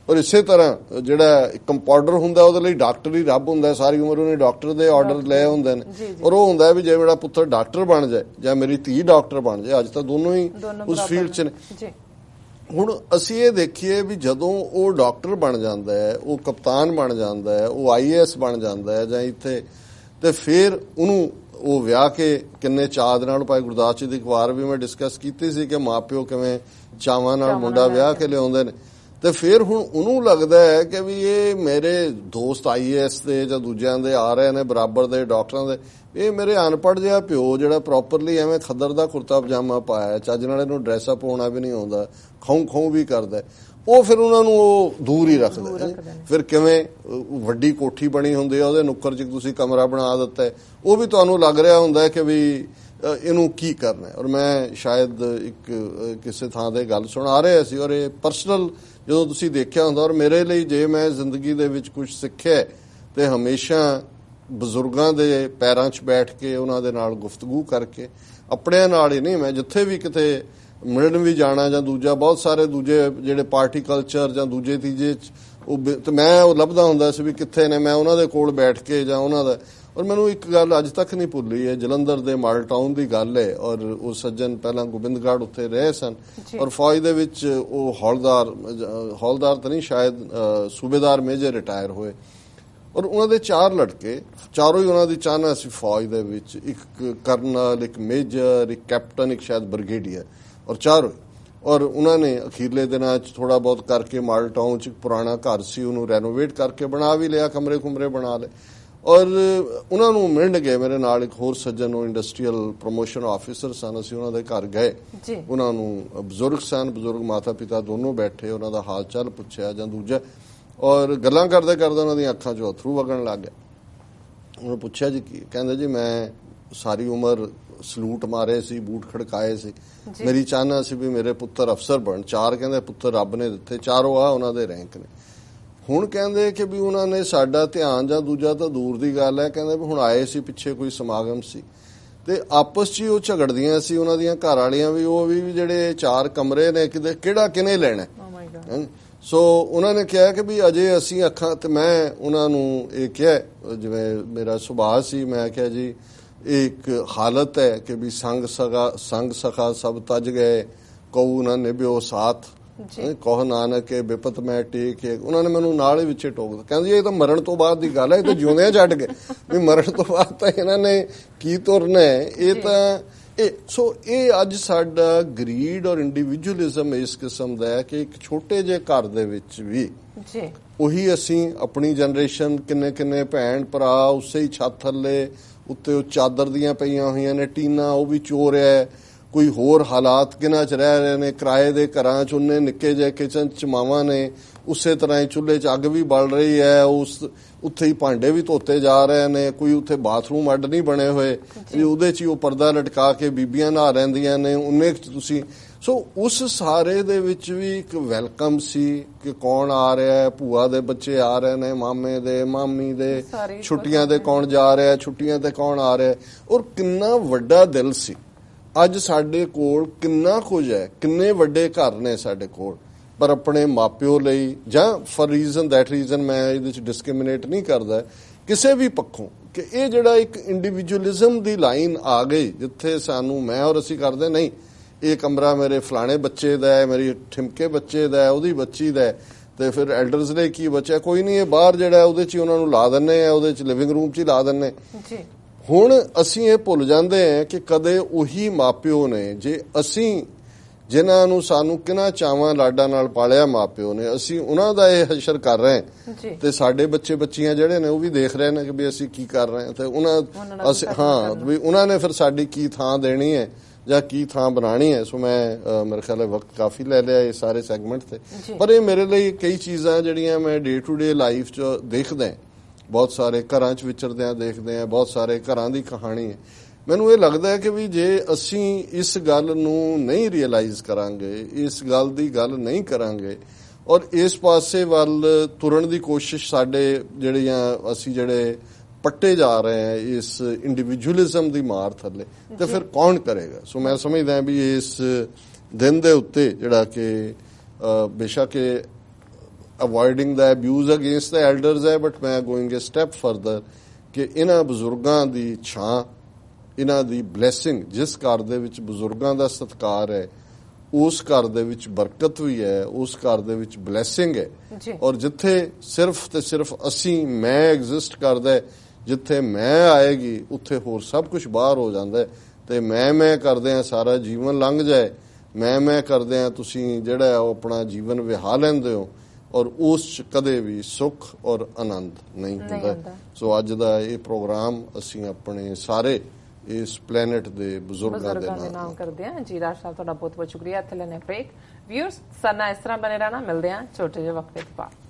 ਔਰ ਇਸੇ ਤਰ੍ਹਾਂ ਜਿਹੜਾ ਕੰਪਾਊਂਡਰ ਹੁੰਦਾ ਉਹਦੇ ਲਈ ਡਾਕਟਰ ਹੀ ਰੱਬ ਹੁੰਦਾ, ਸਾਰੀ ਉਮਰ ਉਹਨੇ ਡਾਕਟਰ ਦੇ ਆਰਡਰ ਲਏ ਹੁੰਦੇ ਨੇ, ਔਰ ਉਹ ਹੁੰਦਾ ਵੀ ਜੇ ਮੇਰਾ ਪੁੱਤਰ ਡਾਕਟਰ ਬਣ ਜਾਏ ਜਾਂ ਮੇਰੀ ਧੀ ਡਾਕਟਰ ਬਣ ਜਾਏ। ਅੱਜ ਤਾਂ ਦੋਨੋਂ ਹੀ ਉਸ ਫੀਲਡ 'ਚ ਨੇ। ਹੁਣ ਅਸੀਂ ਇਹ ਦੇਖੀਏ ਵੀ ਜਦੋਂ ਉਹ ਡਾਕਟਰ ਬਣ ਜਾਂਦਾ ਹੈ, ਉਹ ਕਪਤਾਨ ਬਣ ਜਾਂਦਾ ਹੈ, ਉਹ IAS ਬਣ ਜਾਂਦਾ ਹੈ ਜਾਂ ਇੱਥੇ, ਤੇ ਫਿਰ ਉਹਨੂੰ ਉਹ ਵਿਆਹ ਕੇ ਕਿੰਨੇ ਚਾਅ ਨਾਲ, ਭਾਈ ਗੁਰਦਾਸ ਜੀ ਦੀ ਇੱਕ ਵਾਰ ਵੀ ਮੈਂ ਡਿਸਕਸ ਕੀਤੀ ਸੀ ਕਿ ਮਾਪਿਓ ਕਿਵੇਂ ਚਾਵਾਂ ਨਾਲ ਮੁੰਡਾ ਵਿਆਹ ਕੇ ਲਿਆਉਂਦੇ ਨੇ, ਤੇ ਫਿਰ ਹੁਣ ਉਹਨੂੰ ਲੱਗਦਾ ਹੈ ਕਿ ਵੀ ਇਹ ਮੇਰੇ ਦੋਸਤ IAS ਦੇ ਜਾਂ ਦੂਜਿਆਂ ਦੇ ਆ ਰਹੇ ਨੇ ਬਰਾਬਰ ਦੇ ਡਾਕਟਰਾਂ ਦੇ, ਇਹ ਮੇਰੇ ਅਨਪੜ੍ਹ ਜਿਹਾ ਪਿਓ ਜਿਹੜਾ ਪ੍ਰੋਪਰਲੀ ਐਵੇਂ ਖੱਦਰ ਦਾ ਕੁਰਤਾ ਪਜਾਮਾ ਪਾਇਆ, ਚੱਜ ਨਾਲ ਇਹਨੂੰ ਡਰੈਸ ਅਪ ਹੋਣਾ ਵੀ ਨਹੀਂ ਆਉਂਦਾ, ਖਾਉ ਵੀ ਕਰਦਾ, ਉਹ ਫਿਰ ਉਹਨਾਂ ਨੂੰ ਉਹ ਦੂਰ ਹੀ ਰੱਖਦੇ। ਫਿਰ ਕਿਵੇਂ ਵੱਡੀ ਕੋਠੀ ਬਣੀ ਹੁੰਦੀ ਹੈ, ਉਹਦੇ ਨੁੱਕਰ 'ਚ ਤੁਸੀਂ ਕਮਰਾ ਬਣਾ ਦਿੱਤਾ ਹੈ, ਉਹ ਵੀ ਤੁਹਾਨੂੰ ਲੱਗ ਰਿਹਾ ਹੁੰਦਾ ਕਿ ਵੀ ਇਹਨੂੰ ਕੀ ਕਰਨਾ। ਔਰ ਮੈਂ ਸ਼ਾਇਦ ਇੱਕ ਕਿਸੇ ਥਾਂ ਤੇ ਗੱਲ ਸੁਣਾ ਰਿਹਾ ਸੀ, ਔਰ ਇਹ ਪਰਸਨਲ ਜਦੋਂ ਤੁਸੀਂ ਦੇਖਿਆ ਹੁੰਦਾ, ਔਰ ਮੇਰੇ ਲਈ ਜੇ ਮੈਂ ਜ਼ਿੰਦਗੀ ਦੇ ਵਿੱਚ ਕੁਝ ਸਿੱਖਿਆ ਤੇ ਹਮੇਸ਼ਾ ਬਜ਼ੁਰਗਾਂ ਦੇ ਪੈਰਾਂ 'ਚ ਬੈਠ ਕੇ ਉਹਨਾਂ ਦੇ ਨਾਲ ਗੁਫ਼ਤਗੂ ਕਰਕੇ, ਆਪਣਿਆਂ ਨਾਲ ਹੀ ਨਹੀਂ, ਮੈਂ ਜਿੱਥੇ ਵੀ ਕਿਤੇ ਮਿਲਣ ਵੀ ਜਾਣਾ ਜਾਂ ਦੂਜਾ ਬਹੁਤ ਸਾਰੇ ਦੂਜੇ ਜਿਹੜੇ ਪਾਰਟੀ ਕਲਚਰ ਜਾਂ ਦੂਜੇ ਤੀਜੇ ਤੇ ਮੈਂ ਉਹ ਲੱਭਦਾ ਹੁੰਦਾ ਸੀ ਵੀ ਕਿੱਥੇ ਨੇ, ਮੈਂ ਉਹਨਾਂ ਦੇ ਕੋਲ ਬੈਠ ਕੇ ਜਾਂ ਉਹਨਾਂ ਦਾ। ਔਰ ਮੈਨੂੰ ਇੱਕ ਗੱਲ ਅੱਜ ਤੱਕ ਨਹੀਂ ਭੁੱਲੀ ਹੈ, ਜਲੰਧਰ ਦੇ ਮਾਡਲ ਟਾਊਨ ਦੀ ਗੱਲ ਹੈ, ਔਰ ਉਹ ਸੱਜਣ ਪਹਿਲਾਂ ਗੋਬਿੰਦਗੜ੍ਹ ਉੱਥੇ ਰਹੇ ਸਨ, ਔਰ ਫੌਜ ਦੇ ਵਿੱਚ ਉਹ ਹੌਲਦਾਰ ਤਾਂ ਨਹੀਂ ਸ਼ਾਇਦ ਸੂਬੇਦਾਰ ਮੇਜਰ ਰਿਟਾਇਰ ਹੋਏ। ਔਰ ਉਹਨਾਂ ਦੇ 4 ਲੜਕੇ, ਚਾਰੋਂ ਹੀ ਉਹਨਾਂ ਦੀ ਚਾਹਨਾ ਸੀ ਫੌਜ ਦੇ ਵਿੱਚ, ਇੱਕ ਕਰਨਲ, ਇੱਕ ਮੇਜਰ, ਇੱਕ ਕੈਪਟਨ, ਇੱਕ ਸ਼ਾਇਦ ਬ੍ਰਿਗੇਡੀਅਰ, ਔਰ ਚਾਰੋਂ। ਔਰ ਉਹਨਾਂ ਨੇ ਅਖੀਰਲੇ ਦਿਨਾਂ 'ਚ ਥੋੜਾ ਬਹੁਤ ਕਰਕੇ ਮਾਡਲ ਟਾਊਨ 'ਚ ਇੱਕ ਪੁਰਾਣਾ ਘਰ ਸੀ, ਉਹਨੂੰ ਰੈਨੋਵੇਟ ਕਰਕੇ ਬਣਾ ਵੀ ਲਿਆ, ਕਮਰੇ ਕੁਮਰੇ ਬਣਾ ਲਏ। ਔਰ ਉਹਨਾਂ ਨੂੰ ਮਿਲਣ ਗਏ ਮੇਰੇ ਨਾਲ ਇੱਕ ਹੋਰ ਸੱਜਣ, ਉਹ ਇੰਡਸਟਰੀਅਲ ਪ੍ਰੋਮੋਸ਼ਨ ਆਫਿਸਰ ਸਨ। ਅਸੀਂ ਉਹਨਾਂ ਦੇ ਘਰ ਗਏ, ਉਹਨਾਂ ਨੂੰ ਬਜ਼ੁਰਗ ਸਨ, ਬਜ਼ੁਰਗ ਮਾਤਾ ਪਿਤਾ ਦੋਨੋਂ ਬੈਠੇ, ਉਹਨਾਂ ਦਾ ਹਾਲ ਚਾਲ ਪੁੱਛਿਆ ਜਾਂ ਦੂਜਾ, ਔਰ ਗੱਲਾਂ ਕਰਦੇ ਕਰਦੇ ਉਹਨਾਂ ਦੀਆਂ ਅੱਖਾਂ 'ਚੋਂ ਅਥਰੂ ਵਗਣ ਲੱਗ ਗਿਆ। ਉਹਨੂੰ ਪੁੱਛਿਆ ਜੀ ਕੀ? ਕਹਿੰਦੇ ਜੀ ਮੈਂ ਸਾਰੀ ਉਮਰ ਸਲੂਟ ਮਾਰੇ ਸੀ, ਬੂਟ ਖੜਕਾਏ ਸੀ, ਮੇਰੀ ਚਾਹਨਾ ਸੀ ਵੀ ਮੇਰੇ ਪੁੱਤਰ ਅਫਸਰ ਬਣ। 4 ਕਹਿੰਦੇ ਪੁੱਤਰ ਰੱਬ ਨੇ ਦਿੱਤੇ, ਚਾਰੋਂ ਆ ਉਹਨਾਂ ਦੇ ਰੈਂਕ ਨੇ। ਹੁਣ ਕਹਿੰਦੇ ਕਿ ਵੀ ਉਹਨਾਂ ਨੇ ਸਾਡਾ ਧਿਆਨ ਜਾਂ ਦੂਜਾ ਤਾਂ ਦੂਰ ਦੀ ਗੱਲ ਹੈ, ਕਹਿੰਦੇ ਵੀ ਹੁਣ ਆਏ ਸੀ ਪਿੱਛੇ ਕੋਈ ਸਮਾਗਮ ਸੀ ਤੇ ਆਪਸ 'ਚ ਹੀ ਉਹ ਝਗੜਦੀਆਂ ਸੀ, ਉਹਨਾਂ ਦੀਆਂ ਘਰ ਵਾਲੀਆਂ ਵੀ, ਉਹ ਵੀ ਜਿਹੜੇ 4 ਕਮਰੇ ਨੇ ਕਿਤੇ ਕਿਹੜਾ ਕਿਨੇ ਲੈਣਾ। ਸੋ ਉਹਨਾਂ ਨੇ ਕਿਹਾ ਕਿ ਵੀ ਅਜੇ ਅਸੀਂ ਅੱਖਾਂ, ਤੇ ਮੈਂ ਉਹਨਾਂ ਨੂੰ ਇਹ ਕਿਹਾ, ਜਿਵੇਂ ਮੇਰਾ ਸੁਭਾਅ ਸੀ, ਮੈਂ ਕਿਹਾ ਜੀ ਇਹ ਇੱਕ ਹਾਲਤ ਹੈ ਕਿ ਵੀ ਸੰਗ ਸਖਾ ਸਭ ਤਜ ਗਏ, ਕਹੂ ਨਾ ਨਿਭਿਓ ਸਾਥ, ਕਹ ਨਾਨਕ ਬਿਪਤ ਮੈਂ ਟੇਕ। ਉਹਨਾਂ ਨੇ ਮੈਨੂੰ ਨਾਲ ਹੀ ਵਿੱਚੇ ਟੋਕ ਦਿੱਤਾ, ਕਹਿੰਦੇ ਇਹ ਤਾਂ ਮਰਨ ਤੋਂ ਬਾਅਦ ਦੀ ਗੱਲ ਹੈ, ਇਹ ਤਾਂ ਜਿਉਂਦਿਆਂ ਛੱਡ ਗਏ ਵੀ ਮਰਨ ਤੋਂ ਬਾਅਦ ਤਾਂ ਇਹਨਾਂ ਨੇ ਕੀ ਤੁਰਨਾ ਹੈ। ਇਹ ਤਾਂ ਸੋ ਇਹ ਅੱਜ ਸਾਡਾ ਗਰੀਡ ਔਰ ਇੰਡੀਵਿਜੂਅਲਿਜ਼ਮ ਇਸ ਕਿਸਮ ਦਾ ਹੈ ਕਿ ਇੱਕ ਛੋਟੇ ਜਿਹੇ ਘਰ ਦੇ ਵਿੱਚ ਵੀ ਉਹੀ ਅਸੀਂ ਆਪਣੀ ਜਨਰੇਸ਼ਨ, ਕਿੰਨੇ ਕਿੰਨੇ ਭੈਣ ਭਰਾ ਉਸੇ ਹੀ ਛੱਤ ਥੱਲੇ, ਉੱਤੇ ਉਹ ਚਾਦਰ ਦੀਆਂ ਪਈਆਂ ਹੋਈਆਂ ਨੇ ਟੀਨਾਂ, ਉਹ ਵੀ ਚੋ ਰਿਹਾ ਹੈ। ਕੋਈ ਹੋਰ ਹਾਲਾਤ ਕਿਨਾਂ 'ਚ ਰਹਿ ਰਹੇ ਨੇ, ਕਿਰਾਏ ਦੇ ਘਰਾਂ 'ਚ ਉਹਨੇ ਨਿੱਕੇ ਜਿਹੇ ਕਿਚਨ 'ਚ ਮਾਵਾਂ ਨੇ, ਉਸੇ ਤਰ੍ਹਾਂ ਹੀ ਚੁੱਲ੍ਹੇ 'ਚ ਅੱਗ ਵੀ ਬਲ ਰਹੀ ਹੈ, ਉੱਥੇ ਹੀ ਭਾਂਡੇ ਵੀ ਧੋਤੇ ਜਾ ਰਹੇ ਨੇ, ਕੋਈ ਉੱਥੇ ਬਾਥਰੂਮ ਅੱਡ ਨਹੀਂ ਬਣੇ ਹੋਏ ਵੀ ਉਹਦੇ 'ਚ ਹੀ ਉਹ ਪਰਦਾ ਲਟਕਾ ਕੇ ਬੀਬੀਆਂ ਨਹਾ ਰਹਿੰਦੀਆਂ ਨੇ ਉਹਨੇ 'ਚ ਤੁਸੀਂ। ਸੋ ਉਸ ਸਾਰੇ ਦੇ ਵਿੱਚ ਵੀ ਇੱਕ ਵੈਲਕਮ ਸੀ ਕਿ ਕੌਣ ਆ ਰਿਹਾ ਹੈ, ਭੂਆ ਦੇ ਬੱਚੇ ਆ ਰਹੇ ਨੇ, ਮਾਮੇ ਦੇ, ਮਾਮੀ ਦੇ, ਛੁੱਟੀਆਂ ਦੇ ਕੌਣ ਜਾ ਰਿਹਾ, ਛੁੱਟੀਆਂ ਤੇ ਕੌਣ ਆ ਰਿਹਾ, ਔਰ ਕਿੰਨਾ ਵੱਡਾ ਦਿਲ ਸੀ। ਅੱਜ ਸਾਡੇ ਕੋਲ ਕਿੰਨਾ ਕੁਝ ਹੈ, ਕਿੰਨੇ ਵੱਡੇ ਘਰ ਨੇ ਸਾਡੇ ਕੋਲ, ਪਰ ਆਪਣੇ ਮਾਪਿਓ ਲਈ ਜਾਂ ਫॉर ਰੀਜ਼ਨ ਦੈਟ ਰੀਜ਼ਨ, ਮੈਂ ਇਹਦੇ 'ਚ ਡਿਸਕ੍ਰਿਮੀਨੇਟ ਨਹੀਂ ਕਰਦਾ ਕਿਸੇ ਵੀ ਪੱਖੋਂ, ਕਿ ਇਹ ਜਿਹੜਾ ਇੱਕ ਇੰਡੀਵਿਜੂਅਲਿਜ਼ਮ ਦੀ ਲਾਈਨ ਆ ਗਈ ਜਿੱਥੇ ਸਾਨੂੰ ਮੈਂ ਔਰ ਅਸੀਂ ਕਰਦੇ ਨਹੀਂ, ਇਹ ਕਮਰਾ ਮੇਰੇ ਫਲਾਣੇ ਬੱਚੇ ਦਾ ਹੈ, ਮੇਰੀ ਠਿਮਕੇ ਬੱਚੇ ਦਾ ਹੈ, ਉਹਦੀ ਬੱਚੀ ਦਾ ਹੈ, ਤੇ ਫਿਰ ਐਲਡਰਸ ਲਈ ਕੀ ਬਚਿਆ, ਕੋਈ ਨਹੀਂ, ਇਹ ਬਾਹਰ ਜਿਹੜਾ ਉਹਦੇ 'ਚ ਹੀ ਉਹਨਾਂ ਨੂੰ ਲਾ ਦਿੰਦੇ ਆ, ਉਹਦੇ 'ਚ ਲਿਵਿੰਗ ਰੂਮ 'ਚ ਹੀ ਲਾ ਦਿੰਦੇ। ਹੁਣ ਅਸੀਂ ਇਹ ਭੁੱਲ ਜਾਂਦੇ ਹਾਂ ਕਿ ਕਦੇ ਉਹੀ ਮਾਪਿਓ ਨੇ, ਜੇ ਅਸੀਂ ਜਿਨ੍ਹਾਂ ਨੂੰ ਸਾਨੂੰ ਕਿੰਨਾ ਚਾਵਾਂ ਲਾਡਾਂ ਨਾਲ ਪਾਲਿਆ ਮਾਪਿਓ ਨੇ, ਅਸੀਂ ਉਹਨਾਂ ਦਾ ਇਹ ਹਸ਼ਰ ਕਰ ਰਹੇ ਹਾਂ ਤੇ ਸਾਡੇ ਬੱਚੇ ਬੱਚੀਆਂ ਜਿਹੜੇ ਨੇ ਉਹ ਵੀ ਦੇਖ ਰਹੇ ਨੇ ਕਿ ਵੀ ਅਸੀਂ ਕੀ ਕਰ ਰਹੇ ਹਾਂ, ਤੇ ਵੀ ਉਹਨਾਂ ਨੇ ਫਿਰ ਸਾਡੀ ਕੀ ਥਾਂ ਦੇਣੀ ਹੈ ਜਾਂ ਕੀ ਥਾਂ ਬਣਾਣੀ ਹੈ। ਸੋ ਮੈਂ ਮੇਰੇ ਖਿਆਲ ਵਕਤ ਕਾਫੀ ਲੈ ਲਿਆ ਇਹ ਸਾਰੇ ਸੈਗਮੈਂਟ ਤੇ, ਪਰ ਇਹ ਮੇਰੇ ਲਈ ਕਈ ਚੀਜ਼ਾਂ ਜਿਹੜੀਆਂ ਮੈਂ ਡੇ ਟੂ ਡੇ ਲਾਈਫ 'ਚ ਦੇਖਦਾ, ਬਹੁਤ ਸਾਰੇ ਘਰਾਂ 'ਚ ਵਿਚਰਦਿਆਂ ਦੇਖਦੇ ਹਾਂ, ਬਹੁਤ ਸਾਰੇ ਘਰਾਂ ਦੀ ਕਹਾਣੀ ਹੈ। ਮੈਨੂੰ ਇਹ ਲੱਗਦਾ ਹੈ ਕਿ ਵੀ ਜੇ ਅਸੀਂ ਇਸ ਗੱਲ ਨੂੰ ਨਹੀਂ ਰੀਅਲਾਈਜ਼ ਕਰਾਂਗੇ, ਇਸ ਗੱਲ ਦੀ ਗੱਲ ਨਹੀਂ ਕਰਾਂਗੇ ਔਰ ਇਸ ਪਾਸੇ ਵੱਲ ਤੁਰਨ ਦੀ ਕੋਸ਼ਿਸ਼ ਸਾਡੇ ਅਸੀਂ ਜਿਹੜੇ ਪੱਟੇ ਜਾ ਰਹੇ ਹਾਂ ਇਸ ਇੰਡੀਵਿਜੂਅਲਿਜ਼ਮ ਦੀ ਮਾਰ ਥੱਲੇ, ਤੇ ਫਿਰ ਕੌਣ ਕਰੇਗਾ। ਸੋ ਮੈਂ ਸਮਝਦਾ ਵੀ ਇਸ ਦਿਨ ਦੇ ਉੱਤੇ ਜਿਹੜਾ ਕਿ ਬੇਸ਼ੱਕ ਅਵੋਇਡਿੰਗ ਦਾ ਅਬਿਊਜ਼ ਅਗੇਂਸਟ ਦਾ ਐਲਡਰਸ ਹੈ, ਬਟ ਮੈਂ ਗੋਇੰਗ ਅ ਸਟੈਪ ਫਰਦਰ ਕਿ ਇਹਨਾਂ ਬਜ਼ੁਰਗਾਂ ਦੀ ਛਾਂ, ਇਹਨਾਂ ਦੀ ਬਲੈਸਿੰਗ, ਜਿਸ ਘਰ ਦੇ ਵਿੱਚ ਬਜ਼ੁਰਗਾਂ ਦਾ ਸਤਿਕਾਰ ਹੈ ਉਸ ਘਰ ਦੇ ਵਿੱਚ ਬਰਕਤ ਵੀ ਹੈ, ਉਸ ਘਰ ਦੇ ਵਿੱਚ ਬਲੈਸਿੰਗ ਹੈ। ਔਰ ਜਿੱਥੇ ਸਿਰਫ ਤੇ ਸਿਰਫ ਅਸੀਂ ਮੈਂ ਐਗਜ਼ਿਸਟ ਕਰਦਾ, ਜਿੱਥੇ ਮੈਂ ਆਏਗੀ ਉੱਥੇ ਹੋਰ ਸਭ ਕੁਝ ਬਾਹਰ ਹੋ ਜਾਂਦਾ, ਤੇ ਮੈਂ ਕਰਦੇ ਆ ਸਾਰਾ ਜੀਵਨ ਲੰਘ ਜਾਏ, ਮੈਂ ਕਰਦੇ ਆ ਤੁਸੀਂ ਜਿਹੜਾ ਉਹ ਆਪਣਾ ਜੀਵਨ ਵਿਹਾ ਲੈਂਦੇ ਹੋ, ਔਰ ਉਸ 'ਚ ਕਦੇ ਵੀ ਸੁੱਖ ਔਰ ਆਨੰਦ ਨਹੀਂ ਹੁੰਦਾ। ਸੋ ਅੱਜ ਦਾ ਇਹ ਪ੍ਰੋਗਰਾਮ ਅਸੀਂ ਆਪਣੇ ਸਾਰੇ ਇਸ ਪਲੈਨਟ ਦੇ ਬਜ਼ੁਰਗਾਂ ਦੇ ਨਾਮ ਕਰਦੇ ਹਾਂ ਜੀ। ਰਾਜ ਸਾਹਿਬ ਤੁਹਾਡਾ ਬਹੁਤ ਬਹੁਤ ਸ਼ੁਕਰੀਆ। ਇੱਥੇ ਲੈਣੇ ਬ੍ਰੇਕ। ਵਿਊਅਰਸ, ਸਾਡਾ ਇਸ ਤਰ੍ਹਾਂ ਬਣੇ ਰਹਿਣਾ, ਮਿਲਦੇ ਹਾਂ ਛੋਟੇ ਜਿਹੇ ਵਕਫੇ ਤੋਂ ਬਾਅਦ।